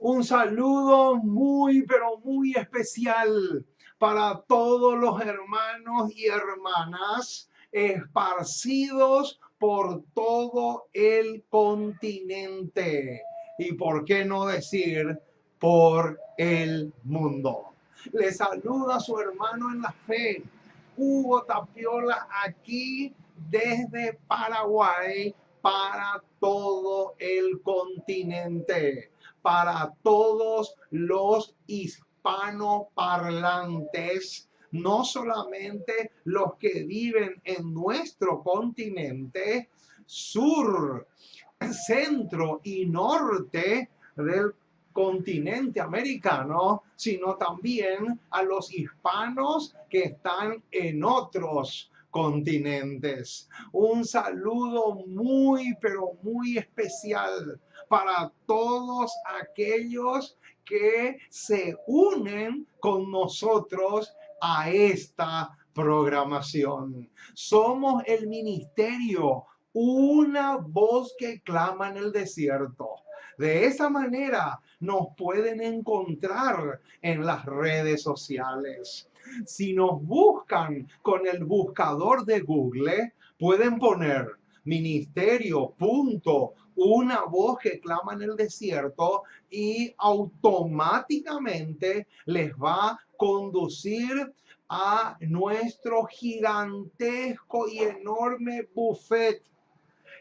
Un saludo muy, pero muy especial para todos los hermanos y hermanas esparcidos por todo el continente. Y por qué no decir por el mundo. Le saluda a su hermano en la fe, Hugo Tapiola, aquí desde Paraguay para todo el continente, para todos los hispanoparlantes, no solamente los que viven en nuestro continente, sur, centro y norte del continente americano, sino también a los hispanos que están en otros continentes. Un saludo muy, pero muy especial para todos aquellos que se unen con nosotros a esta programación. Somos el ministerio, una voz que clama en el desierto. De esa manera nos pueden encontrar en las redes sociales. Si nos buscan con el buscador de Google, pueden poner ministerio, punto, una voz que clama en el desierto y automáticamente les va a conducir a nuestro gigantesco y enorme buffet.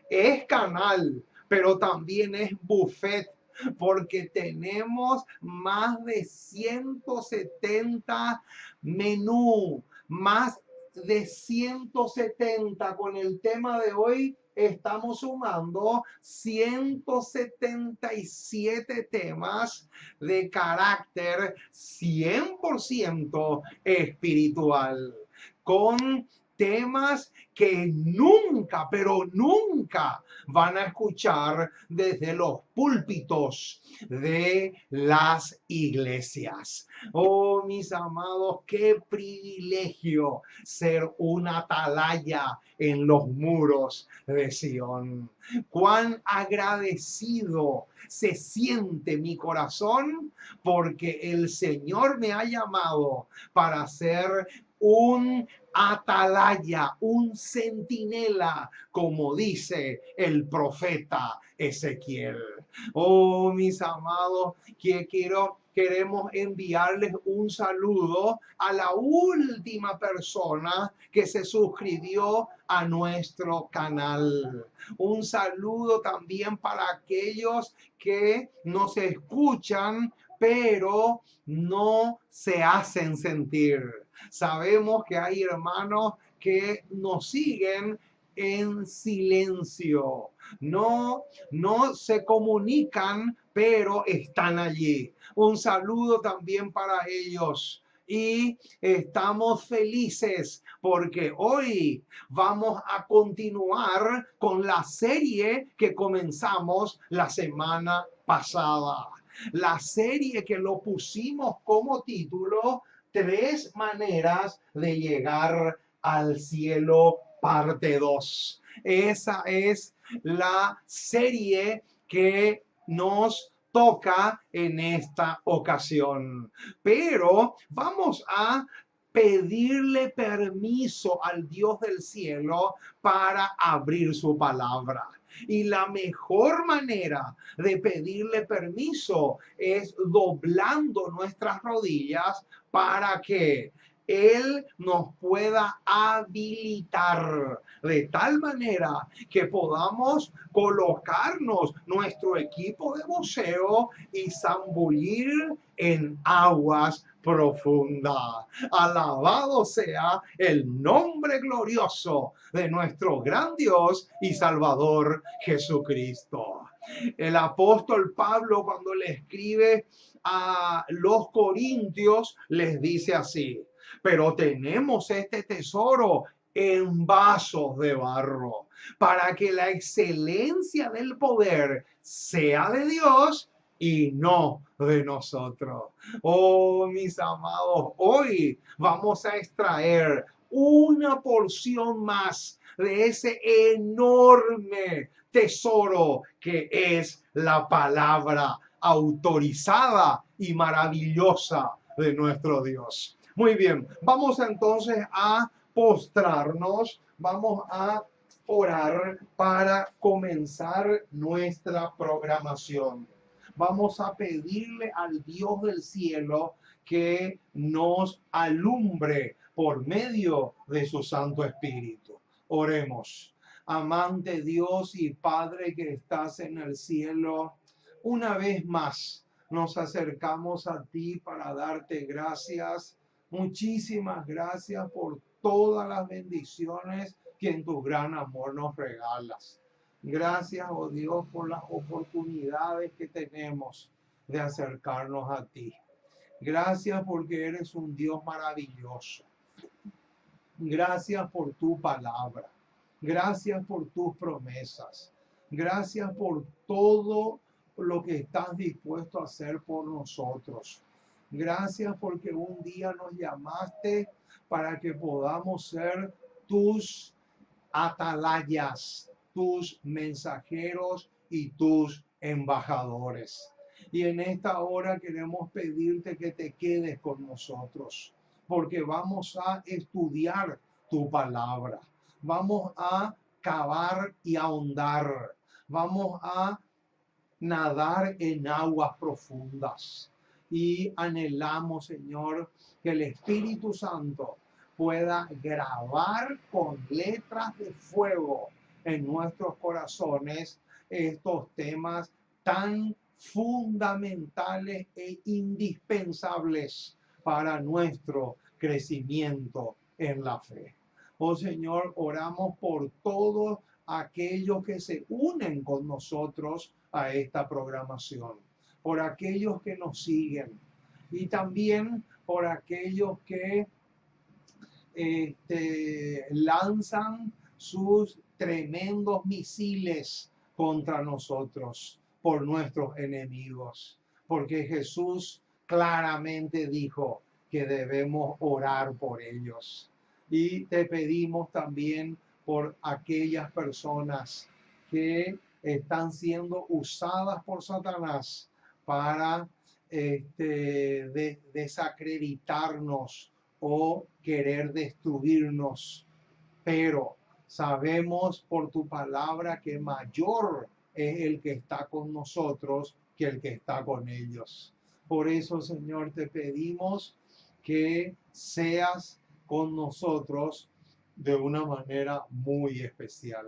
Es canal, pero también es buffet, porque tenemos más de 170 menú, más de 170 con el tema de hoy. Estamos sumando 177 temas de carácter 100% espiritual, con temas que nunca, pero nunca van a escuchar desde los púlpitos de las iglesias. Oh, mis amados, qué privilegio ser una atalaya en los muros de Sion. Cuán agradecido se siente mi corazón porque el Señor me ha llamado para ser un atalaya, un centinela, como dice el profeta Ezequiel. Oh, mis amados, queremos enviarles un saludo a la última persona que se suscribió a nuestro canal. Un saludo también para aquellos que nos escuchan, pero no se hacen sentir. Sabemos que hay hermanos que nos siguen en silencio. No se comunican, pero están allí. Un saludo también para ellos. Y estamos felices porque hoy vamos a continuar con la serie que comenzamos la semana pasada. La serie que lo pusimos como título: Tres maneras de llegar al cielo, parte 2. Esa es la serie que nos toca en esta ocasión. Pero vamos a pedirle permiso al Dios del cielo para abrir su palabra. Y la mejor manera de pedirle permiso es doblando nuestras rodillas para que Él nos pueda habilitar de tal manera que podamos colocarnos nuestro equipo de buceo y zambullir en aguas profundas. Alabado sea el nombre glorioso de nuestro gran Dios y Salvador Jesucristo. El apóstol Pablo, cuando le escribe a los corintios, les dice así: pero tenemos este tesoro en vasos de barro, para que la excelencia del poder sea de Dios y no de nosotros. Oh, mis amados, hoy vamos a extraer una porción más de ese enorme tesoro que es la palabra autorizada y maravillosa de nuestro Dios. Muy bien, vamos entonces a postrarnos, vamos a orar para comenzar nuestra programación. Vamos a pedirle al Dios del cielo que nos alumbre por medio de su Santo Espíritu. Oremos. Amante Dios y Padre que estás en el cielo, una vez más nos acercamos a ti para darte gracias. Muchísimas gracias por todas las bendiciones que en tu gran amor nos regalas. Gracias, oh Dios, por las oportunidades que tenemos de acercarnos a ti. Gracias porque eres un Dios maravilloso. Gracias por tu palabra. Gracias por tus promesas. Gracias por todo lo que estás dispuesto a hacer por nosotros. Gracias porque un día nos llamaste para que podamos ser tus atalayas, tus mensajeros y tus embajadores. Y en esta hora queremos pedirte que te quedes con nosotros, porque vamos a estudiar tu palabra. Vamos a cavar y ahondar. Vamos a nadar en aguas profundas. Y anhelamos, Señor, que el Espíritu Santo pueda grabar con letras de fuego en nuestros corazones estos temas tan fundamentales e indispensables para nuestro crecimiento en la fe. Oh Señor, oramos por todos aquellos que se unen con nosotros a esta programación, por aquellos que nos siguen y también por aquellos que lanzan sus tremendos misiles contra nosotros por nuestros enemigos, porque Jesús claramente dijo que debemos orar por ellos. Y te pedimos también por aquellas personas que están siendo usadas por Satanás para desacreditarnos o querer destruirnos, pero sabemos por tu palabra que mayor es el que está con nosotros que el que está con ellos. Por eso, Señor, te pedimos que seas con nosotros de una manera muy especial.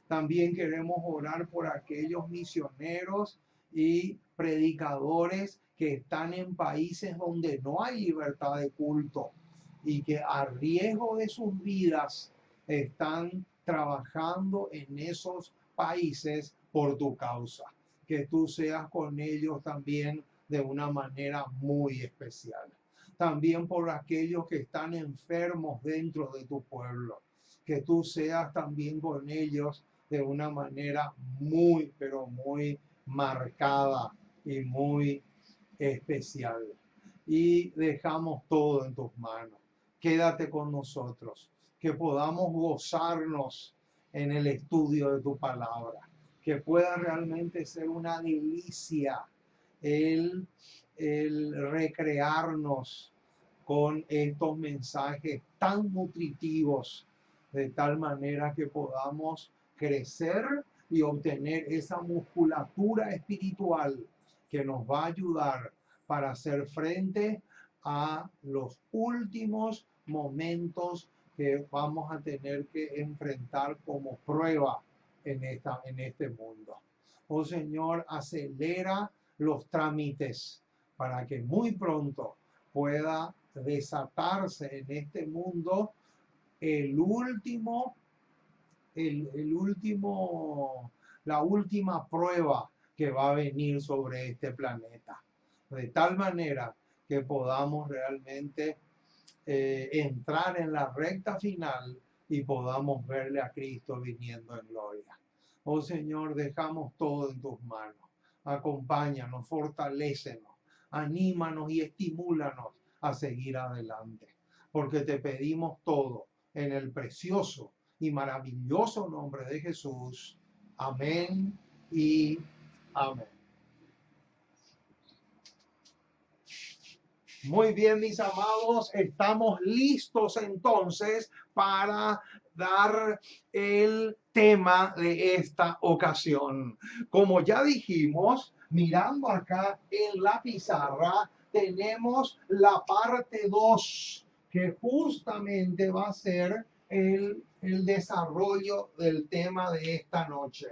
También queremos orar por aquellos misioneros y predicadores que están en países donde no hay libertad de culto y que a riesgo de sus vidas están trabajando en esos países por tu causa. Que tú seas con ellos también de una manera muy especial. También por aquellos que están enfermos dentro de tu pueblo. Que tú seas también con ellos de una manera muy, pero muy marcada y muy especial. Y dejamos todo en tus manos. Quédate con nosotros, que podamos gozarnos en el estudio de tu palabra, que pueda realmente ser una delicia el recrearnos con estos mensajes tan nutritivos, de tal manera que podamos crecer y obtener esa musculatura espiritual que nos va a ayudar para hacer frente a los últimos momentos que vamos a tener que enfrentar como prueba en este mundo. Oh Señor, acelera los trámites para que muy pronto pueda desatarse en este mundo la última prueba que va a venir sobre este planeta. De tal manera que podamos realmente entrar en la recta final y podamos verle a Cristo viniendo en gloria. Oh Señor, dejamos todo en tus manos. Acompáñanos, fortalécenos, anímanos y estimúlanos a seguir adelante. Porque te pedimos todo en el precioso y maravilloso nombre de Jesús. Amén y amén. Muy bien, mis amados, estamos listos entonces para dar el tema de esta ocasión. Como ya dijimos, mirando acá en la pizarra, tenemos la parte 2, que justamente va a ser el desarrollo del tema de esta noche.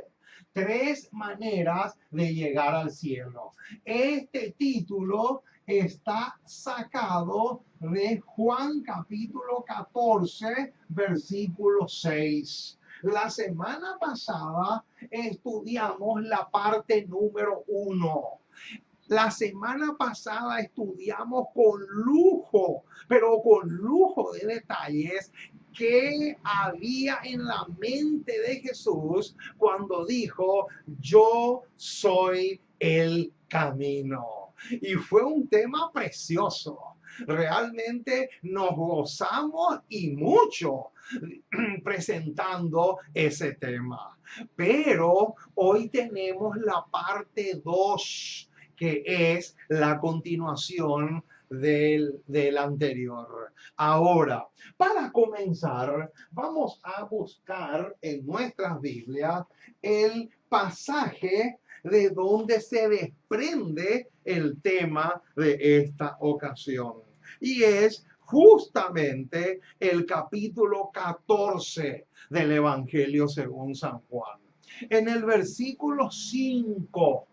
3 maneras de llegar al cielo. Este título está sacado de Juan capítulo 14, versículo 6. La semana pasada estudiamos la parte número 1. La semana pasada estudiamos con lujo, pero con lujo de detalles, qué había en la mente de Jesús cuando dijo, yo soy el camino. Y fue un tema precioso. Realmente nos gozamos y mucho presentando ese tema. Pero hoy tenemos la parte 2, que es la continuación del anterior. Ahora, para comenzar, vamos a buscar en nuestras Biblias el pasaje de donde se desprende el tema de esta ocasión. Y es justamente el capítulo 14 del Evangelio según San Juan. En el versículo 5,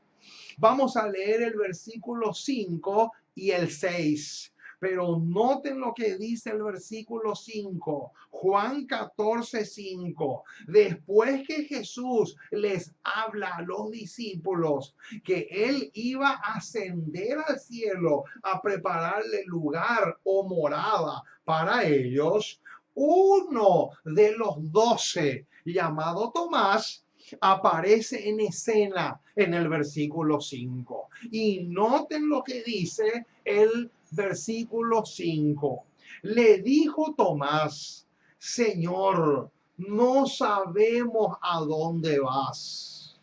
vamos a leer el versículo 5 y el 6. Pero noten lo que dice el versículo 5, Juan 14, 5. Después que Jesús les habla a los discípulos que él iba a ascender al cielo a prepararle lugar o morada para ellos, uno de los 12, llamado Tomás, aparece en escena en el versículo 5. Y noten lo que dice el versículo 5. Le dijo Tomás, Señor, no sabemos a dónde vas.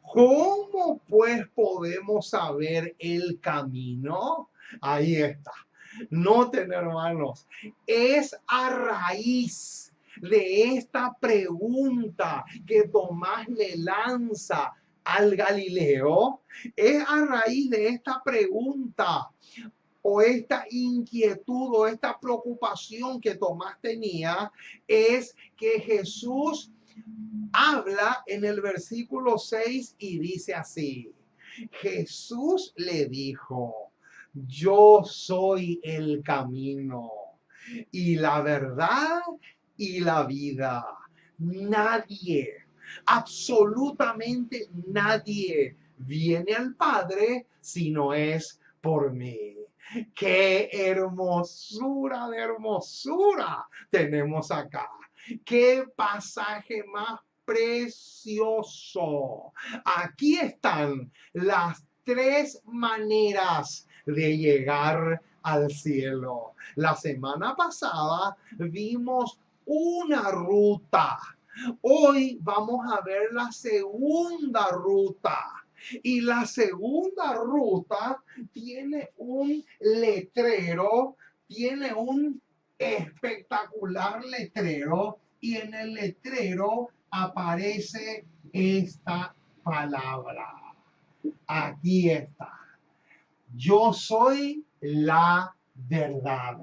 ¿Cómo pues podemos saber el camino? Ahí está. Noten, hermanos, es a raíz de esta pregunta que Tomás le lanza al Galileo, es a raíz de esta pregunta o esta inquietud o esta preocupación que Tomás tenía, es que Jesús habla en el versículo 6 y dice así, Jesús le dijo, yo soy el camino y la verdad y la vida. Nadie, absolutamente nadie viene al Padre si no es por mí. Qué hermosura de hermosura tenemos acá. Qué pasaje más precioso. Aquí están las 3 maneras de llegar al cielo. La semana pasada vimos una ruta. Hoy vamos a ver la segunda ruta. Y la segunda ruta tiene un letrero, tiene un espectacular letrero, y en el letrero aparece esta palabra. Aquí está. Yo soy la verdad.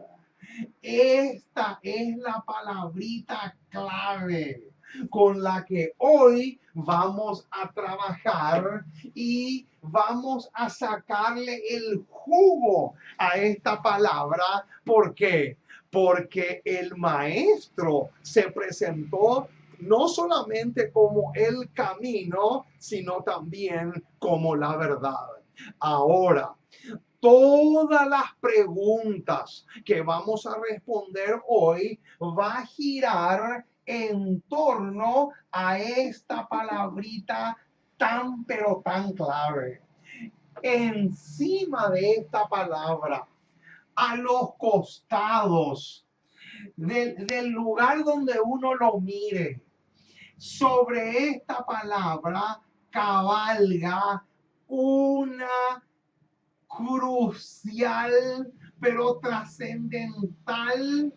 Esta es la palabrita clave con la que hoy vamos a trabajar y vamos a sacarle el jugo a esta palabra. ¿Por qué? Porque el maestro se presentó no solamente como el camino, sino también como la verdad. Ahora, todas las preguntas que vamos a responder hoy va a girar en torno a esta palabrita tan pero tan clave. Encima de esta palabra, a los costados del lugar donde uno lo mire, sobre esta palabra cabalga una crucial pero trascendental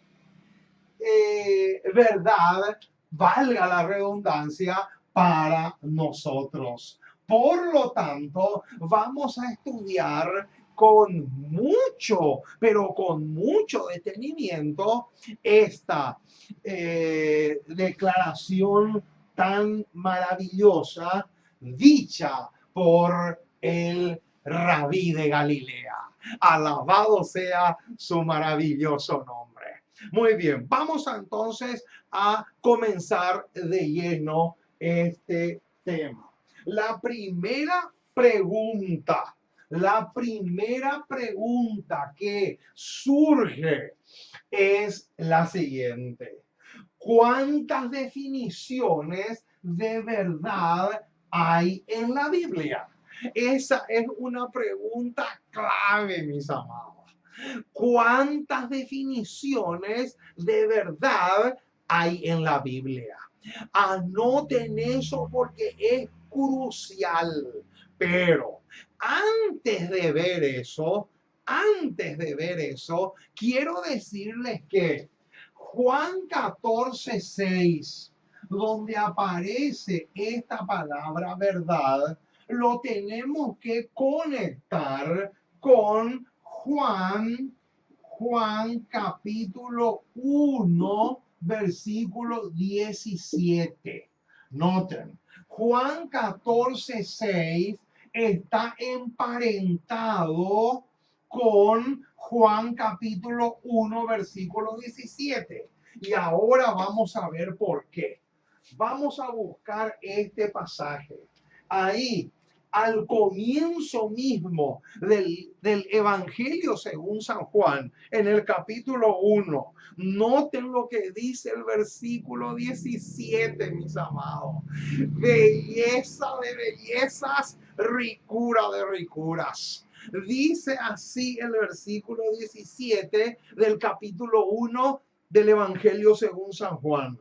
verdad, valga la redundancia, para nosotros. Por lo tanto, vamos a estudiar con mucho, pero con mucho detenimiento esta declaración tan maravillosa dicha por el Rabí de Galilea. Alabado sea su maravilloso nombre. Muy bien, vamos entonces a comenzar de lleno este tema. La primera pregunta que surge es la siguiente. ¿Cuántas definiciones de verdad hay en la Biblia? Esa es una pregunta clave, mis amados. ¿Cuántas definiciones de verdad hay en la Biblia? Anoten eso porque es crucial. Pero antes de ver eso, quiero decirles que Juan 14:6, donde aparece esta palabra verdad, lo tenemos que conectar con Juan capítulo 1, versículo 17. Noten, Juan 14:6 está emparentado con Juan capítulo 1, versículo 17. Y ahora vamos a ver por qué. Vamos a buscar este pasaje. Ahí, al comienzo mismo del Evangelio según San Juan, en el capítulo 1, noten lo que dice el versículo 17, mis amados. Belleza de bellezas, ricura de ricuras. Dice así el versículo 17 del capítulo 1 del Evangelio según San Juan.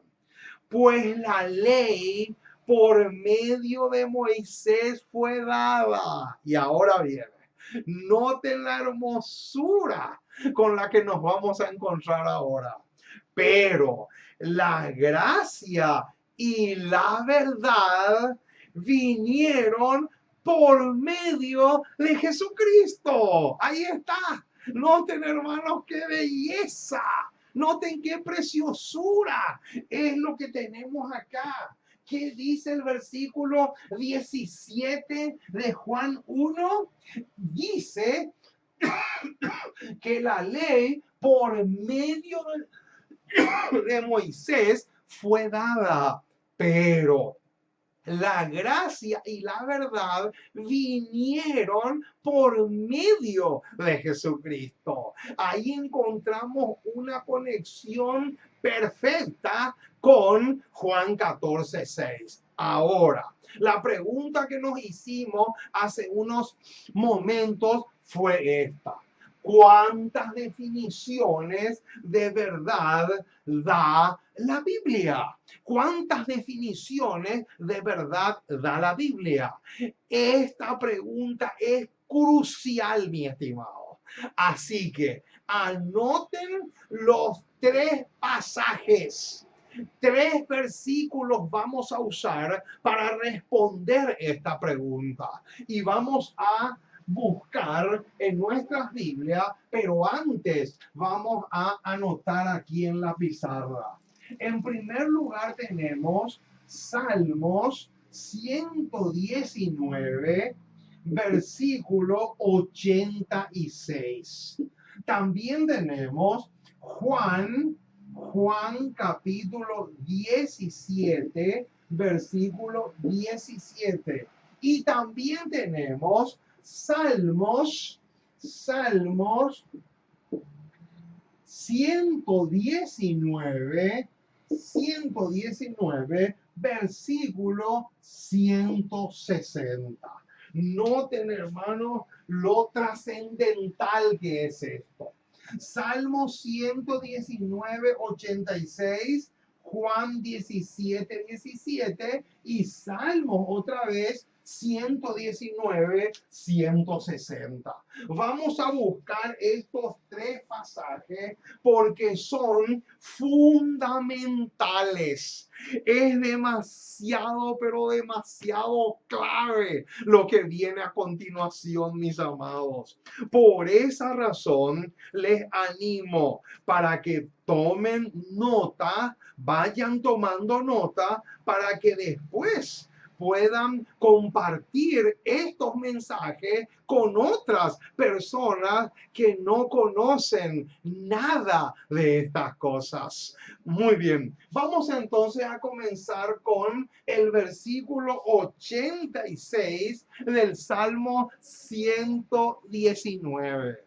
Pues la ley por medio de Moisés fue dada. Y ahora viene. Noten la hermosura con la que nos vamos a encontrar ahora. Pero la gracia y la verdad vinieron por medio de Jesucristo. Ahí está. Noten, hermanos, qué belleza. Noten qué preciosura es lo que tenemos acá. ¿Qué dice el versículo 17 de Juan 1? Dice que la ley por medio de Moisés fue dada, pero la gracia y la verdad vinieron por medio de Jesucristo. Ahí encontramos una conexión perfecta con Juan 14:6. Ahora, la pregunta que nos hicimos hace unos momentos fue esta. ¿Cuántas definiciones de verdad da la Biblia? ¿Cuántas definiciones de verdad da la Biblia? Esta pregunta es crucial, mi estimado. Así que anoten los 3 pasajes. 3 versículos vamos a usar para responder esta pregunta. Y vamos a buscar en nuestras Biblias, pero antes vamos a anotar aquí en la pizarra. En primer lugar tenemos Salmos 119, versículo 86. También tenemos Juan capítulo 17, versículo 17. Y también tenemos Salmos 119, versículo 160. Noten, hermanos, lo trascendental que es esto. Salmo 119, 86, Juan 17, 17 y Salmos otra vez 119, 160. Vamos a buscar estos tres pasajes porque son fundamentales. Es demasiado, pero demasiado clave lo que viene a continuación, mis amados. Por esa razón, les animo para que tomen nota, vayan tomando nota para que después puedan compartir estos mensajes con otras personas que no conocen nada de estas cosas. Muy bien, vamos entonces a comenzar con el versículo 86 del Salmo 119.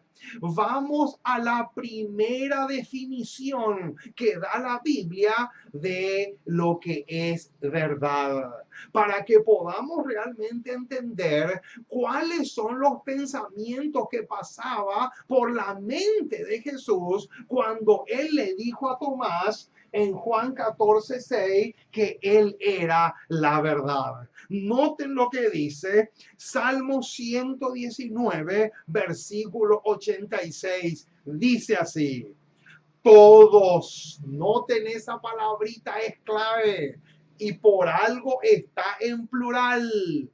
Vamos a la primera definición que da la Biblia de lo que es verdad, para que podamos realmente entender cuáles son los pensamientos que pasaba por la mente de Jesús cuando él le dijo a Tomás en Juan 14:6 que él era la verdad. Noten lo que dice Salmo 119, versículo 86. Dice así: todos, noten esa palabrita, es clave y por algo está en plural.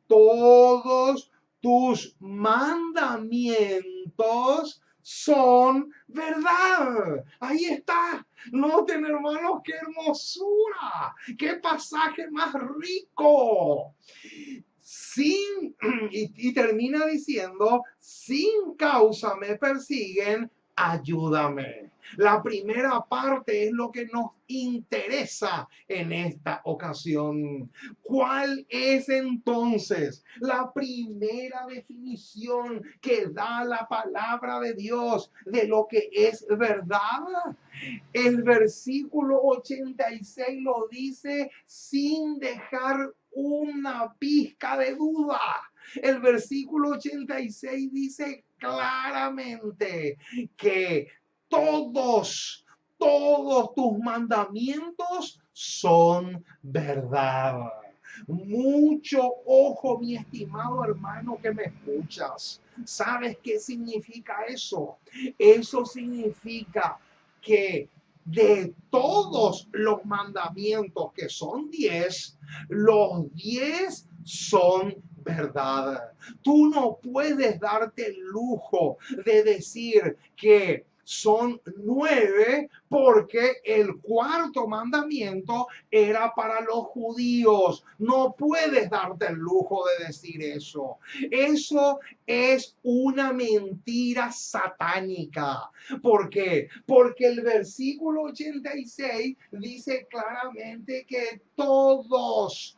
Todos tus mandamientos son verdad. Ahí está. Noten, hermanos, qué hermosura, qué pasaje más rico. Y termina diciendo, sin causa me persiguen, ayúdame. La primera parte es lo que nos interesa en esta ocasión. ¿Cuál es entonces la primera definición que da la palabra de Dios de lo que es verdad? El versículo 86 lo dice sin dejar una pizca de duda. El versículo 86 dice claramente que todos tus mandamientos son verdad. Mucho ojo, mi estimado hermano que me escuchas. ¿Sabes qué significa eso? Eso significa que de todos los mandamientos, que son 10, los 10 son verdad. Tú no puedes darte el lujo de decir que son 9 porque el cuarto mandamiento era para los judíos. No puedes darte el lujo de decir eso. Eso es una mentira satánica. ¿Por qué? Porque el versículo 86 dice claramente que todos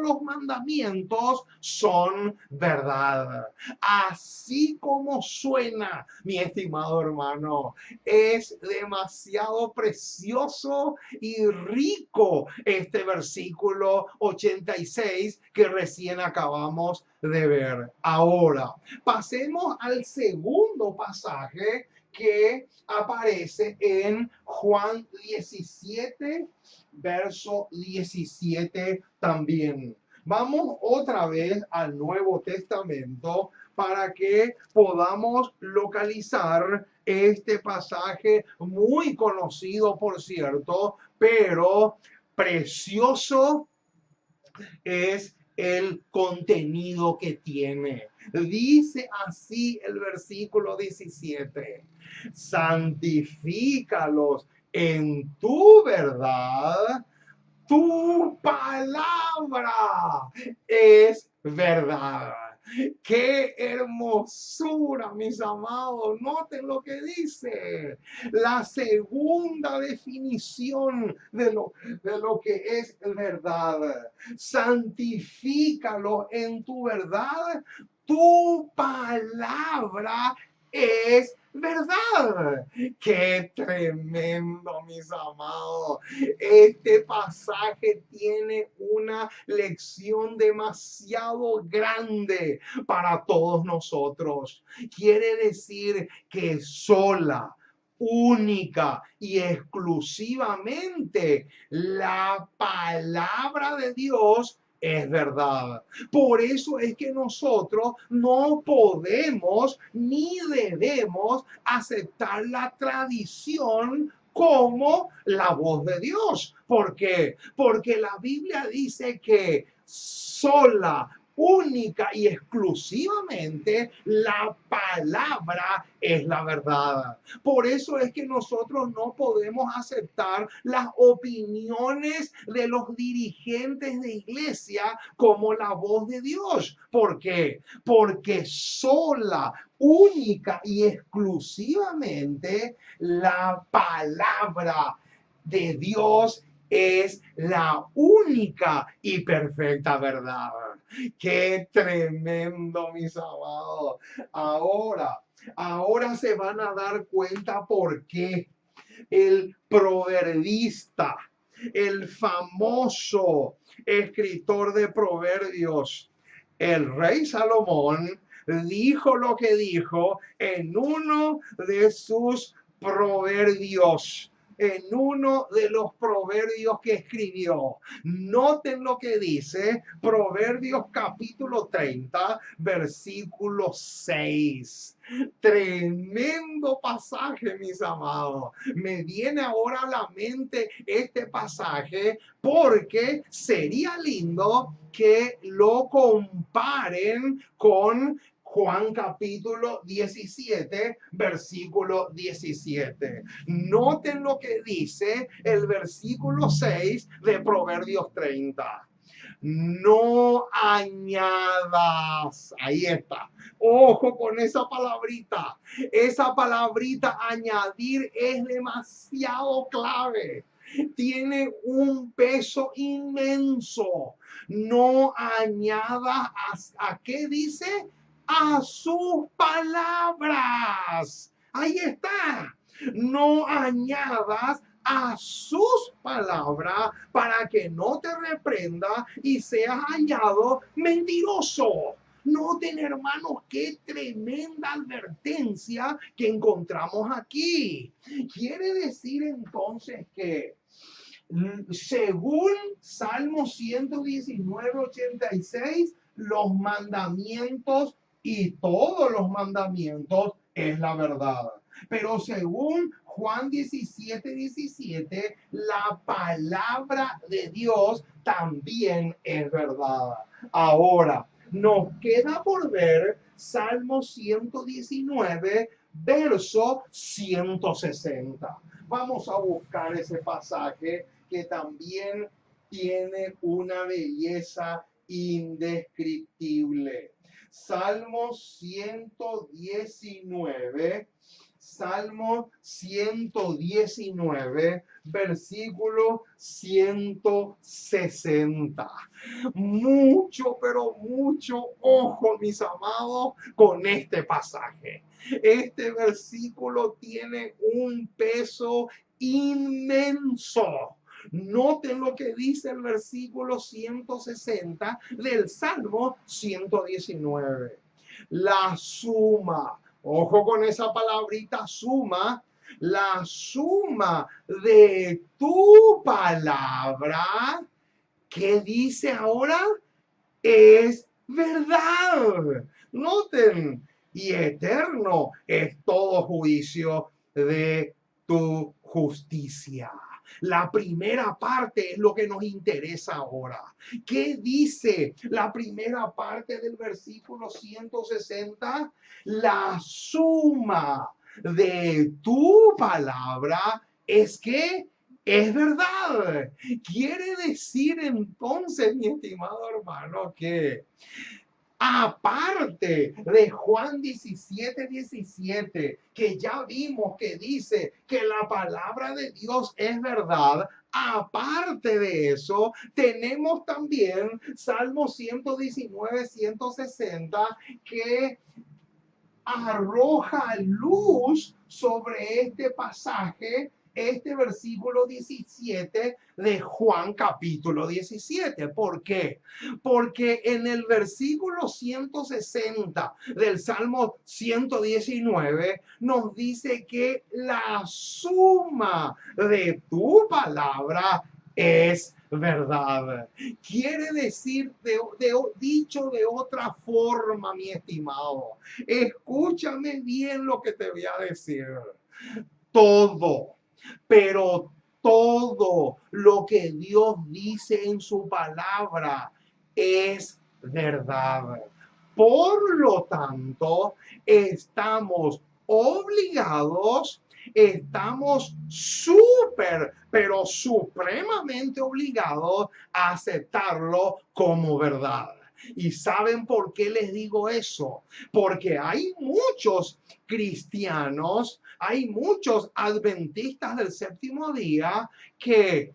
los mandamientos son verdad. Así como suena, mi estimado hermano, es demasiado precioso y rico este versículo 86 que recién acabamos de ver. Ahora, pasemos al segundo pasaje que aparece en Juan 17, verso 17 también. Vamos otra vez al Nuevo Testamento para que podamos localizar este pasaje muy conocido, por cierto, pero precioso es el contenido que tiene. Dice así el versículo 17: santifícalos en tu verdad, tu palabra es verdad. ¡Qué hermosura, mis amados! Noten lo que dice. La segunda definición de lo que es verdad. Santifícalo en tu verdad. Tu palabra es verdad. ¡Qué tremendo, mis amados! Este pasaje tiene una lección demasiado grande para todos nosotros. Quiere decir que sola, única y exclusivamente la palabra de Dios es verdad. Por eso es que nosotros no podemos ni debemos aceptar la tradición como la voz de Dios. ¿Por qué? Porque la Biblia dice que sola, única y exclusivamente la palabra es la verdad. Por eso es que nosotros no podemos aceptar las opiniones de los dirigentes de iglesia como la voz de Dios. ¿Por qué? Porque sola, única y exclusivamente la palabra de Dios es la única y perfecta verdad. Qué tremendo, mis amados. Ahora se van a dar cuenta por qué el proverbista, el famoso escritor de proverbios, el rey Salomón, dijo lo que dijo en uno de sus proverbios. En uno de los proverbios que escribió. Noten lo que dice Proverbios capítulo 30, versículo 6. Tremendo pasaje, mis amados. Me viene ahora a la mente este pasaje porque sería lindo que lo comparen con Juan capítulo 17, versículo 17. Noten lo que dice el versículo 6 de Proverbios 30. No añadas, ahí está. Ojo con esa palabrita. Esa palabrita añadir es demasiado clave. Tiene un peso inmenso. No añadas a ¿qué dice? A sus palabras. Ahí está. No añadas a sus palabras para que no te reprenda y seas hallado mentiroso. Noten, hermanos, qué tremenda advertencia que encontramos aquí. Quiere decir entonces que según Salmo 119:86, los mandamientos y todos los mandamientos es la verdad. Pero según Juan 17:17, la palabra de Dios también es verdad. Ahora, nos queda por ver Salmo 119, verso 160. Vamos a buscar ese pasaje que también tiene una belleza indescriptible. Salmo 119, Salmo 119, versículo 160. Mucho, pero mucho ojo, mis amados, con este pasaje. Este versículo tiene un peso inmenso. Noten lo que dice el versículo 160 del Salmo 119. La suma, ojo con esa palabrita suma, la suma de tu palabra, ¿qué dice ahora? Es verdad. Noten, y eterno es todo juicio de tu justicia. La primera parte es lo que nos interesa ahora. ¿Qué dice la primera parte del versículo 160? La suma de tu palabra es que es verdad. Quiere decir entonces, mi estimado hermano, que aparte de Juan 17:17, que ya vimos que dice que la palabra de Dios es verdad, aparte de eso, tenemos también Salmo 119:160, que arroja luz sobre este pasaje, este versículo 17 de Juan capítulo 17. ¿Por qué? Porque en el versículo 160 del Salmo 119 nos dice que la suma de tu palabra es verdad. Quiere decir, dicho de otra forma, mi estimado, escúchame bien lo que te voy a decir. Todo, pero todo lo que Dios dice en su palabra es verdad. Por lo tanto, estamos obligados, estamos súper, pero supremamente obligados a aceptarlo como verdad. ¿Y saben por qué les digo eso? Porque hay muchos cristianos, hay muchos adventistas del séptimo día que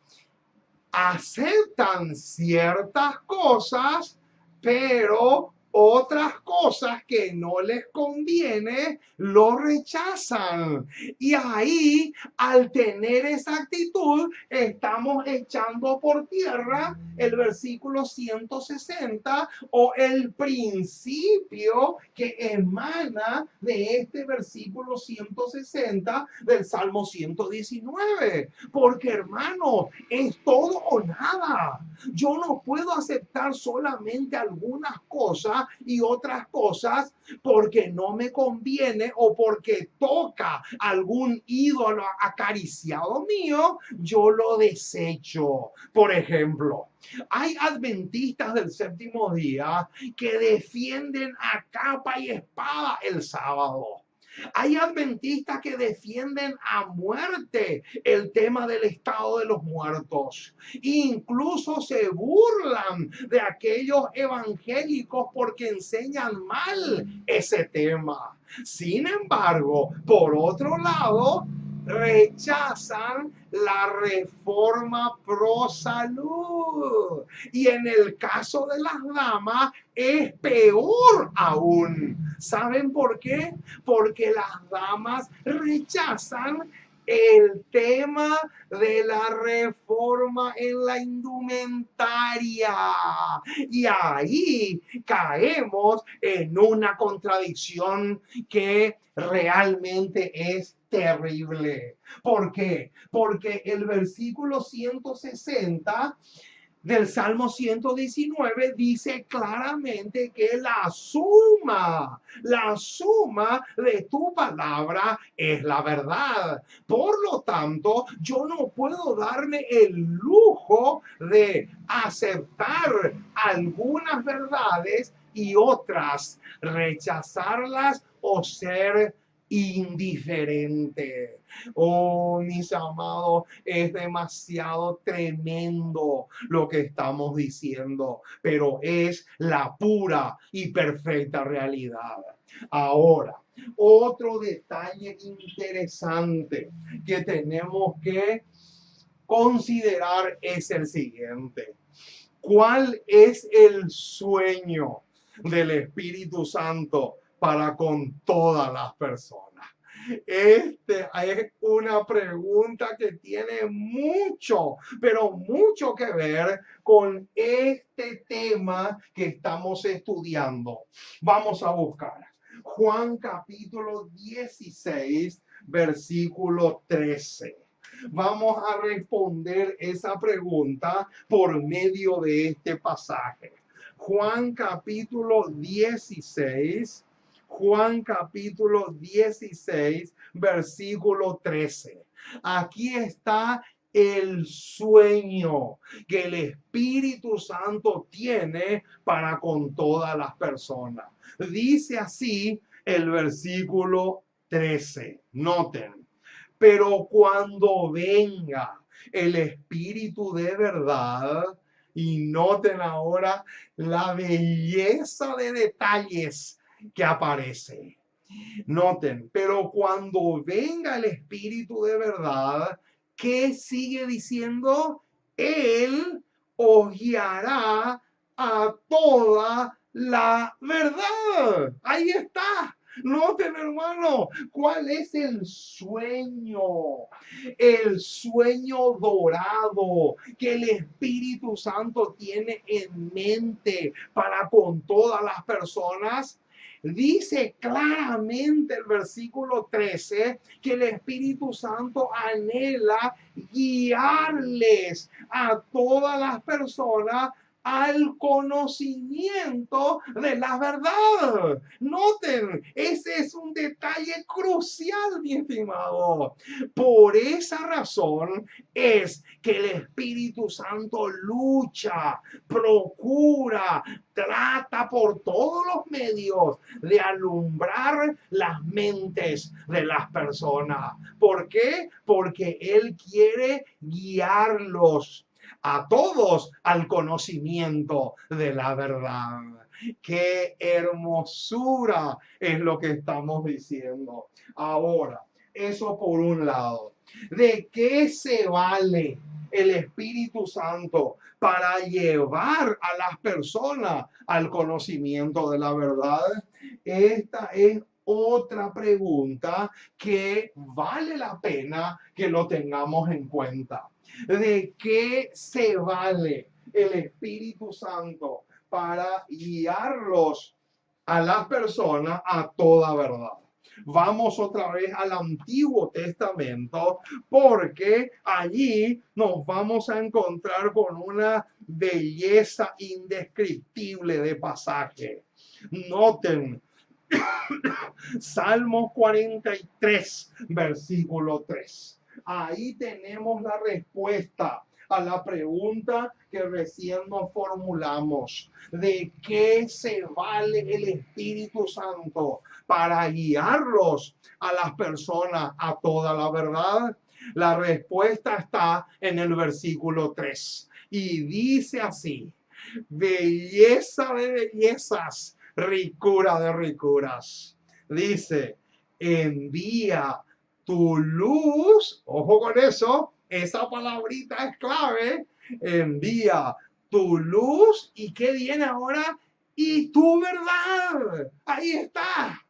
aceptan ciertas cosas, pero otras cosas que no les conviene lo rechazan. Y ahí, al tener esa actitud, estamos echando por tierra el versículo 160 o el principio que emana de este versículo 160 del Salmo 119. Porque, hermano, es todo o nada. Yo no puedo aceptar solamente algunas cosas y otras cosas porque no me conviene o porque toca algún ídolo acariciado mío, yo lo desecho. Por ejemplo, hay adventistas del séptimo día que defienden a capa y espada el sábado. Hay adventistas que defienden a muerte el tema del estado de los muertos. Incluso se burlan de aquellos evangélicos porque enseñan mal ese tema. Sin embargo, por otro lado, rechazan la reforma pro salud. Y en el caso de las damas es peor aún. ¿Saben por qué? Porque las damas rechazan el tema de la reforma en la indumentaria. Y ahí caemos en una contradicción que realmente es terrible. ¿Por qué? Porque el versículo 160 del Salmo 119 dice claramente que la suma de tu palabra es la verdad. Por lo tanto, yo no puedo darme el lujo de aceptar algunas verdades y otras rechazarlas o ser indiferente. Oh, mis amados, es demasiado tremendo lo que estamos diciendo, pero es la pura y perfecta realidad. Ahora, otro detalle interesante que tenemos que considerar es el siguiente. ¿Cuál es el sueño del Espíritu Santo para con todas las personas? Esta es una pregunta que tiene mucho, pero mucho que ver con este tema que estamos estudiando. Vamos a buscar Juan capítulo 16, versículo 13. Vamos a responder esa pregunta por medio de este pasaje. Juan capítulo 16, versículo 13. Aquí está el sueño que el Espíritu Santo tiene para con todas las personas. Dice así el versículo 13. Noten. Pero cuando venga el Espíritu de verdad, y noten ahora la belleza de detalles que aparece. Noten, pero cuando venga el Espíritu de verdad, ¿qué sigue diciendo? Él os guiará a toda la verdad. Ahí está. Noten, hermano, ¿cuál es el sueño? El sueño dorado que el Espíritu Santo tiene en mente para con todas las personas Dice claramente el versículo 13 que el Espíritu Santo anhela guiarles a todas las personas al conocimiento de la verdad. Noten, ese es un detalle crucial, mi estimado. Por esa razón es que el Espíritu Santo lucha, procura, trata por todos los medios de alumbrar las mentes de las personas. ¿Por qué? Porque Él quiere guiarlos a todos al conocimiento de la verdad. Qué hermosura es lo que estamos diciendo. Ahora, eso por un lado. ¿De qué se vale el Espíritu Santo para llevar a las personas al conocimiento de la verdad? Esta es otra pregunta que vale la pena que lo tengamos en cuenta. ¿De qué se vale el Espíritu Santo para guiarlos a las personas a toda verdad? Vamos otra vez al Antiguo Testamento porque allí nos vamos a encontrar con una belleza indescriptible de pasaje. Noten, Salmos 43, versículo 3. Ahí tenemos la respuesta a la pregunta que recién nos formulamos. ¿De qué se vale el Espíritu Santo para guiarlos a las personas a toda la verdad? La respuesta está en el versículo 3 y dice así: belleza de bellezas, ricura de ricuras. Dice, envía tu luz, ojo con eso, esa palabrita es clave, envía tu luz y ¿qué viene ahora? Y tu verdad. Ahí está.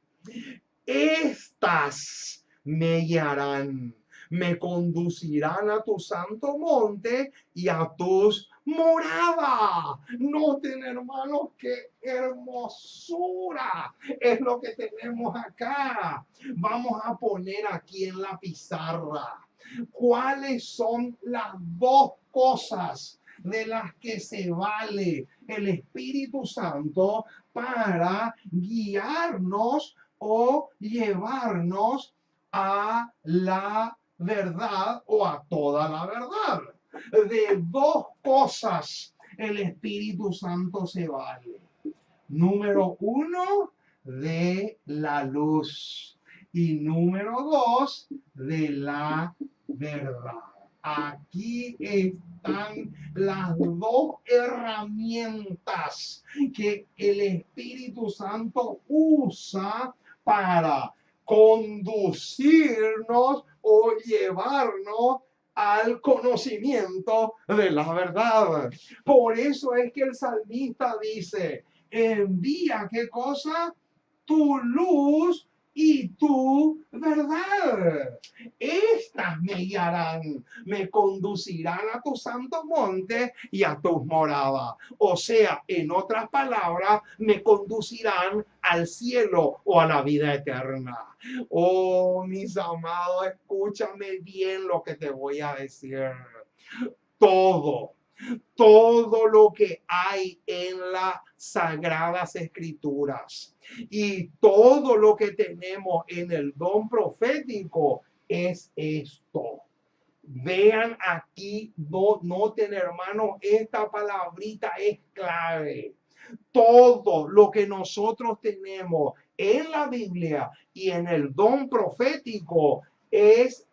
Estas me guiarán, me conducirán a tu santo monte y a tus moradas. Noten, hermanos, qué hermosura es lo que tenemos acá. Vamos a poner aquí en la pizarra cuáles son las dos cosas de las que se vale el Espíritu Santo para guiarnos o llevarnos a la verdad o a toda la verdad. De dos cosas el Espíritu Santo se vale. Número uno, de la luz. Y número dos, de la verdad. Aquí están las dos herramientas que el Espíritu Santo usa para conducirnos o llevarnos al conocimiento de la verdad. Por eso es que el salmista dice, envía, ¿qué cosa? Tu luz y tu verdad. Estas me guiarán, me conducirán a tu santo monte y a tus moradas. O sea, en otras palabras, me conducirán al cielo o a la vida eterna. Oh, mis amados, escúchame bien lo que te voy a decir. Todo lo que hay en las Sagradas Escrituras y todo lo que tenemos en el don profético es esto. Vean aquí, noten, hermanos, esta palabrita es clave. Todo lo que nosotros tenemos en la Biblia y en el don profético es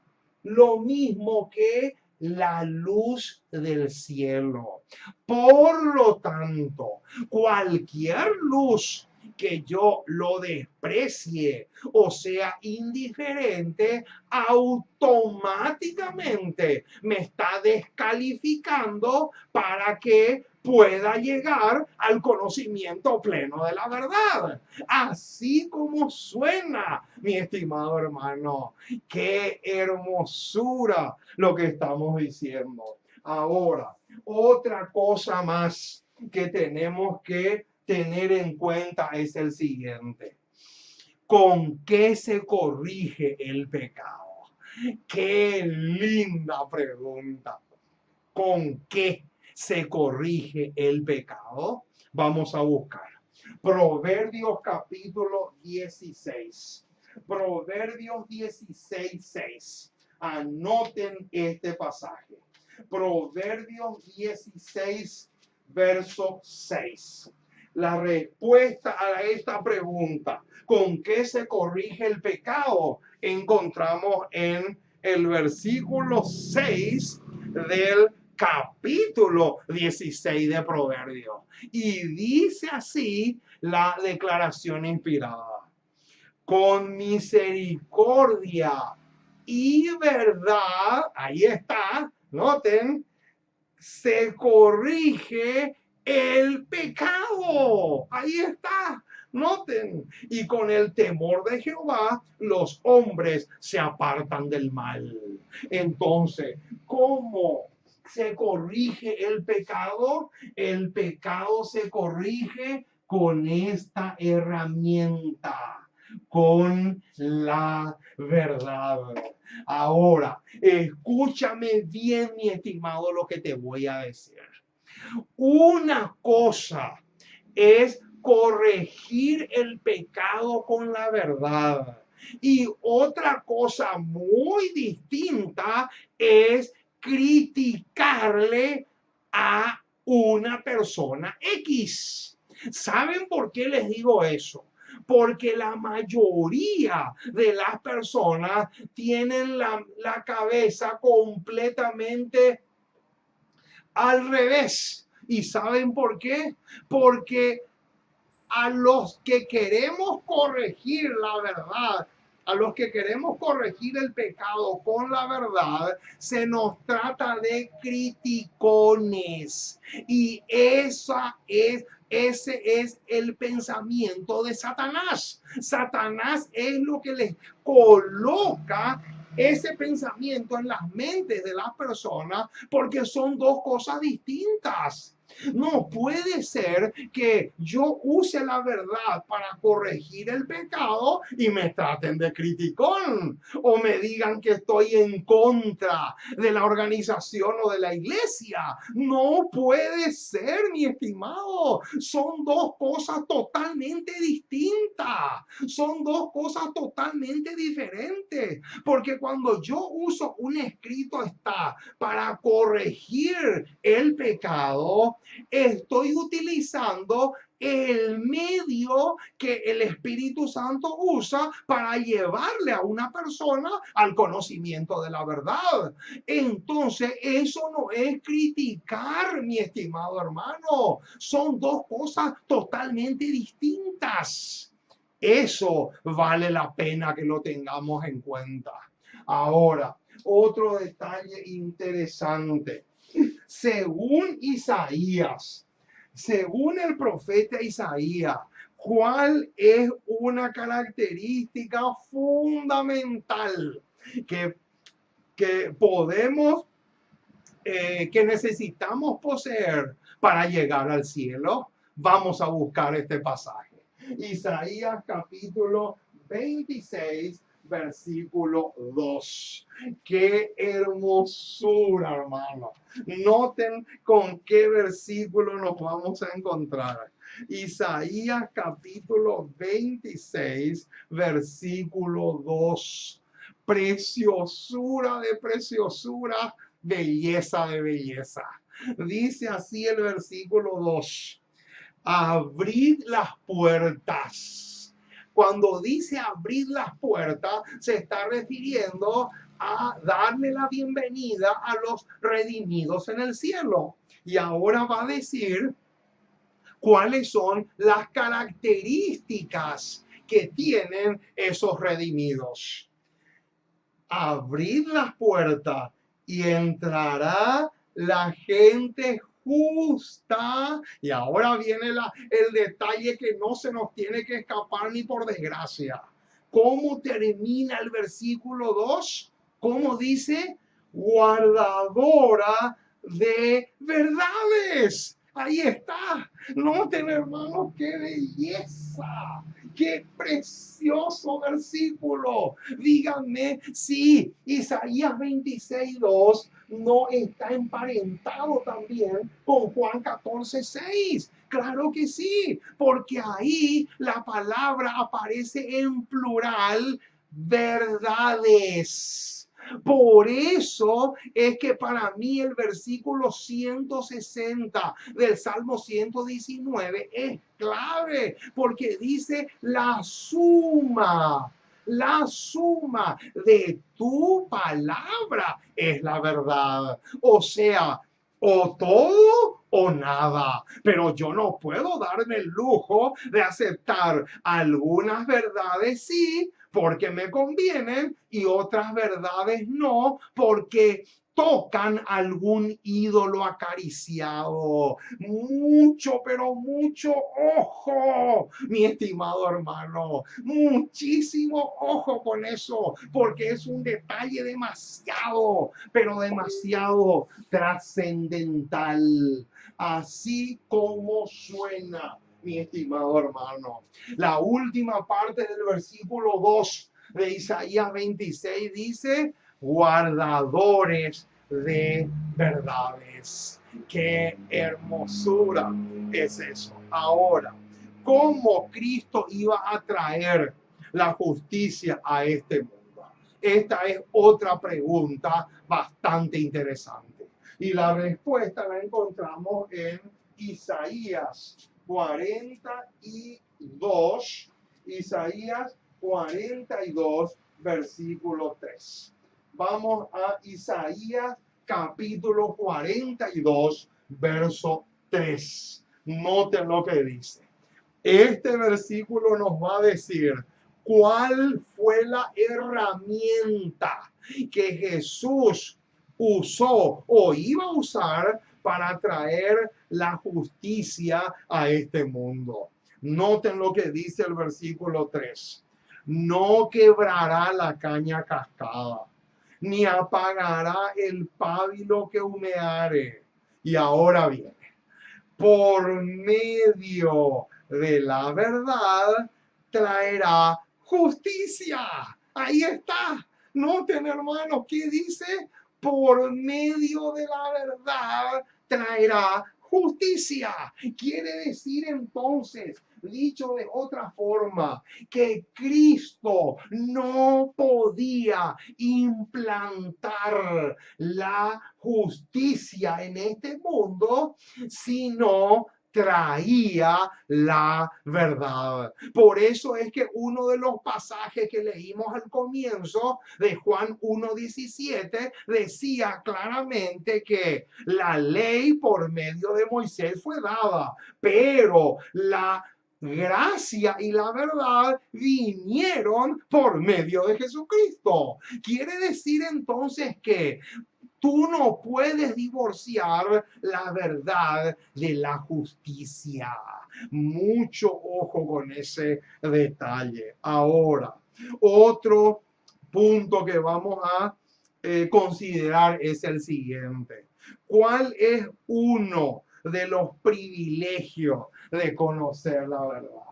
lo mismo que la luz del cielo. Por lo tanto, cualquier luz que yo lo desprecie o sea indiferente, automáticamente me está descalificando para que pueda llegar al conocimiento pleno de la verdad. Así como suena, mi estimado hermano. Qué hermosura lo que estamos diciendo. Ahora, otra cosa más que tenemos que tener en cuenta es el siguiente. ¿Con qué se corrige el pecado? Qué linda pregunta. ¿Con qué se corrige el pecado? Vamos a buscar. Proverbios capítulo 16. Proverbios 16, 6. Anoten este pasaje. Proverbios 16, verso 6. La respuesta a esta pregunta, ¿con qué se corrige el pecado? Encontramos en el versículo 6 del capítulo 16 de Proverbios. Y dice así la declaración inspirada: con misericordia y verdad, ahí está, noten, se corrige el pecado. Ahí está, noten. Y con el temor de Jehová, los hombres se apartan del mal. Entonces, ¿cómo se corrige el pecado? El pecado se corrige con esta herramienta, con la verdad. Ahora, escúchame bien, mi estimado, lo que te voy a decir. Una cosa es corregir el pecado con la verdad. Y otra cosa muy distinta es criticarle a una persona X. ¿Saben por qué les digo eso? Porque la mayoría de las personas tienen la cabeza completamente al revés. ¿Y saben por qué? Porque a los que queremos corregir la verdad, a los que queremos corregir el pecado con la verdad, se nos trata de criticones. Y ese es el pensamiento de Satanás. Satanás es lo que les coloca ese pensamiento en las mentes de las personas, porque son dos cosas distintas. No puede ser que yo use la verdad para corregir el pecado y me traten de criticón o me digan que estoy en contra de la organización o de la iglesia. No puede ser, mi estimado. Son dos cosas totalmente distintas. Son dos cosas totalmente diferentes. Porque cuando yo uso un escrito está para corregir el pecado, estoy utilizando el medio que el Espíritu Santo usa para llevarle a una persona al conocimiento de la verdad. Entonces, eso no es criticar, mi estimado hermano. Son dos cosas totalmente distintas. Eso vale la pena que lo tengamos en cuenta. Ahora, otro detalle interesante. Según Isaías, según el profeta Isaías, ¿cuál es una característica fundamental que podemos, que necesitamos poseer para llegar al cielo? Vamos a buscar este pasaje. Isaías capítulo 26, versículo 2. Qué hermosura, hermano. Noten con qué versículo nos vamos a encontrar. Isaías capítulo 26, versículo 2. Preciosura de preciosura, belleza de belleza. Dice así el versículo 2. Abrid las puertas. Cuando dice abrir las puertas, se está refiriendo a darle la bienvenida a los redimidos en el cielo. Y ahora va a decir cuáles son las características que tienen esos redimidos. Abrid las puertas y entrará la gente justa. Y ahora viene el detalle que no se nos tiene que escapar ni por desgracia. ¿Cómo termina el versículo 2? ¿Cómo dice? Guardadora de verdades. Ahí está. Noten, hermanos, qué belleza. Qué precioso versículo. Díganme si Isaías 26:2 no está emparentado también con Juan 14:6. Claro que sí, porque ahí la palabra aparece en plural, verdades. Por eso es que para mí el versículo 160 del Salmo 119 es clave, porque dice la suma de tu palabra es la verdad. O sea, o todo o nada. Pero yo no puedo darme el lujo de aceptar algunas verdades sí, porque me convienen, y otras verdades no, porque tocan algún ídolo acariciado. Mucho, pero mucho ojo, mi estimado hermano. Muchísimo ojo con eso, porque es un detalle demasiado, pero demasiado trascendental. Así como suena, mi estimado hermano. La última parte del versículo 2 de Isaías 26 dice: guardadores de verdades. Qué hermosura es eso. Ahora, ¿cómo Cristo iba a traer la justicia a este mundo? Esta es otra pregunta bastante interesante. Y la respuesta la encontramos en Isaías 42, Isaías 42, versículo 3. Vamos a Isaías capítulo 42, verso 3. Noten lo que dice. Este versículo nos va a decir cuál fue la herramienta que Jesús usó o iba a usar para traer la justicia a este mundo. Noten lo que dice el versículo 3. No quebrará la caña cascada, ni apagará el pábilo que humeare. Y ahora viene, por medio de la verdad traerá justicia. Ahí está. Noten, hermanos, ¿qué dice? Por medio de la verdad traerá justicia. Quiere decir entonces, dicho de otra forma, que Cristo no podía implantar la justicia en este mundo si no traía la verdad. Por eso es que uno de los pasajes que leímos al comienzo de Juan 1:17 decía claramente que la ley por medio de Moisés fue dada, pero la gracia y la verdad vinieron por medio de Jesucristo. Quiere decir entonces que tú no puedes divorciar la verdad de la justicia. Mucho ojo con ese detalle. Ahora, otro punto que vamos a considerar es el siguiente. ¿Cuál es uno de los privilegios de conocer la verdad?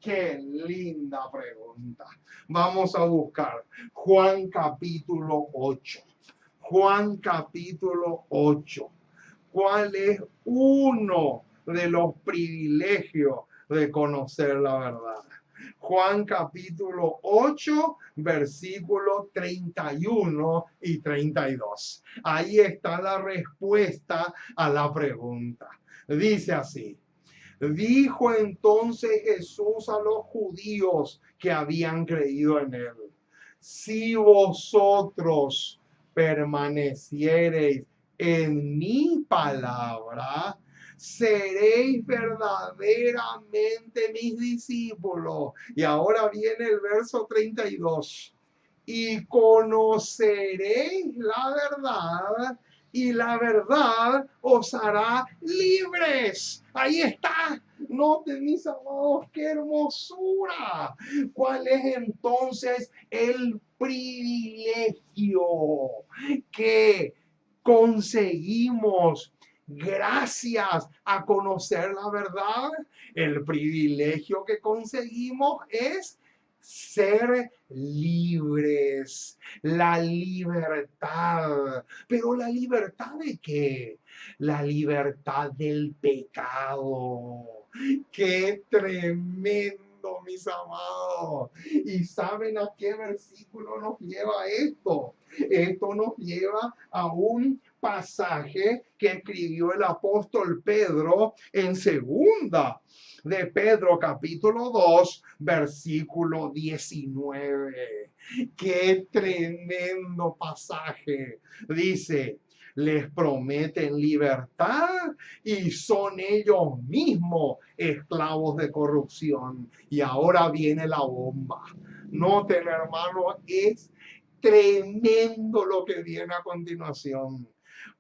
Qué linda pregunta. Vamos a buscar Juan capítulo 8. Juan capítulo 8. ¿Cuál es uno de los privilegios de conocer la verdad? Juan capítulo 8, versículos 31 y 32. Ahí está la respuesta a la pregunta. Dice así: dijo entonces Jesús a los judíos que habían creído en él: si vosotros permaneciereis en mi palabra, seréis verdaderamente mis discípulos. Y ahora viene el verso 32. Y conoceréis la verdad, y la verdad os hará libres. Ahí está. Noten, mis amados, qué hermosura. ¿Cuál es entonces el privilegio que conseguimos gracias a conocer la verdad, el privilegio que conseguimos es ser libres, la libertad. ¿Pero la libertad de qué? La libertad del pecado. ¡Qué tremendo, mis amados! ¿Y saben a qué versículo nos lleva esto? Esto nos lleva a un pasaje que escribió el apóstol Pedro en segunda de Pedro capítulo 2 versículo 19. Qué tremendo pasaje. Dice: les prometen libertad y son ellos mismos esclavos de corrupción. Y ahora viene la bomba. Noten, hermano, es tremendo lo que viene a continuación.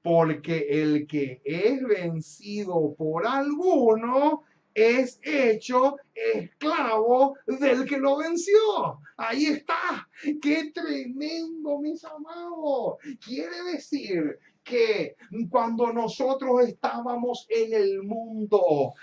Porque el que es vencido por alguno es hecho esclavo del que lo venció. Ahí está. Qué tremendo, mis amados. Quiere decir que cuando nosotros estábamos en el mundo,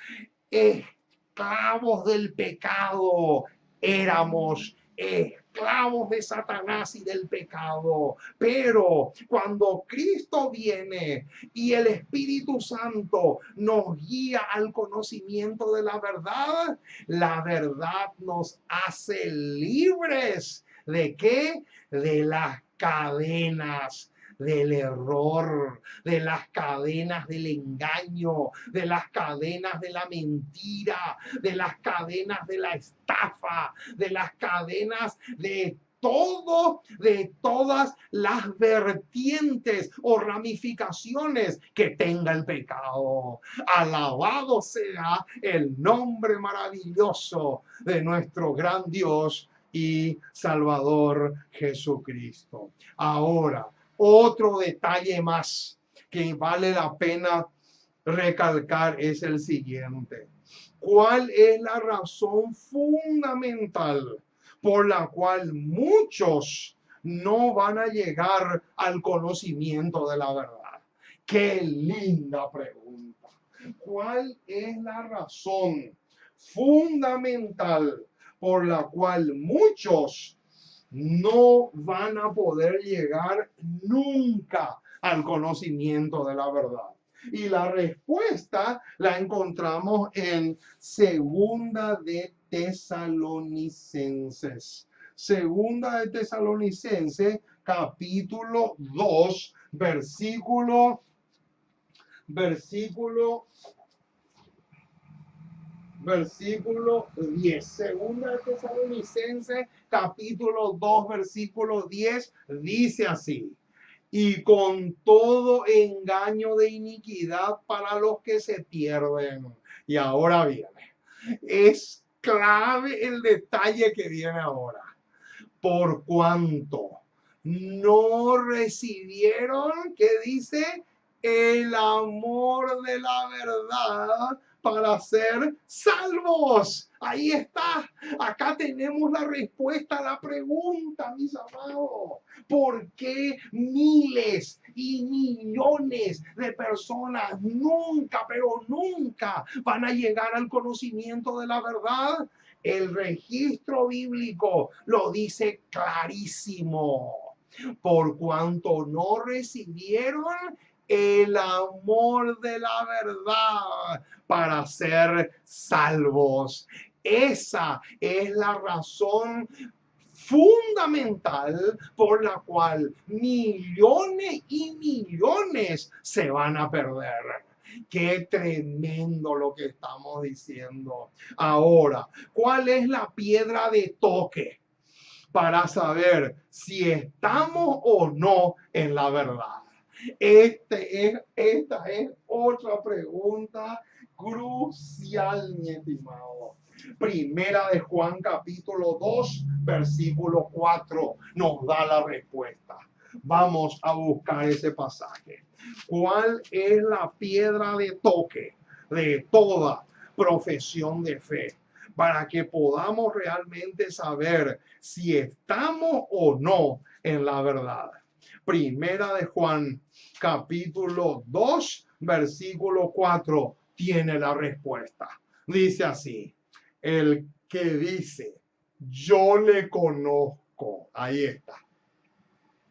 esclavos del pecado, éramos esclavos de Satanás y del pecado. Pero cuando Cristo viene y el Espíritu Santo nos guía al conocimiento de la verdad nos hace libres. ¿De qué? De las cadenas del error, de las cadenas del engaño, de las cadenas de la mentira, de las cadenas de la estafa, de las cadenas de todo, de todas las vertientes o ramificaciones que tenga el pecado. Alabado sea el nombre maravilloso de nuestro gran Dios y Salvador Jesucristo. Ahora, otro detalle más que vale la pena recalcar es el siguiente. ¿Cuál es la razón fundamental por la cual muchos no van a llegar al conocimiento de la verdad? ¡Qué linda pregunta! ¿Cuál es la razón fundamental por la cual muchos no van a poder llegar nunca al conocimiento de la verdad? Y la respuesta la encontramos en Segunda de Tesalonicenses. Segunda de Tesalonicenses, capítulo 2, versículo 10. Segunda de Tesalonicenses, capítulo 2, versículo 10, dice así: y con todo engaño de iniquidad para los que se pierden. Y ahora viene, es clave el detalle que viene ahora. Por cuanto no recibieron, ¿qué dice? El amor de la verdad para ser salvos. Ahí está. Acá tenemos la respuesta a la pregunta, mis amados. ¿Por qué miles y millones de personas nunca, pero nunca van a llegar al conocimiento de la verdad? El registro bíblico lo dice clarísimo. Por cuanto no recibieron el amor de la verdad para ser salvos. Esa es la razón fundamental por la cual millones y millones se van a perder. Qué tremendo lo que estamos diciendo. Ahora, ¿cuál es la piedra de toque para saber si estamos o no en la verdad? Esta es otra pregunta crucial, mi estimado. Primera de Juan capítulo 2, versículo 4 nos da la respuesta. Vamos a buscar ese pasaje. ¿Cuál es la piedra de toque de toda profesión de fe? Para que podamos realmente saber si estamos o no en la verdad. Primera de Juan, capítulo 2, versículo 4, tiene la respuesta. Dice así, el que dice, yo le conozco, ahí está.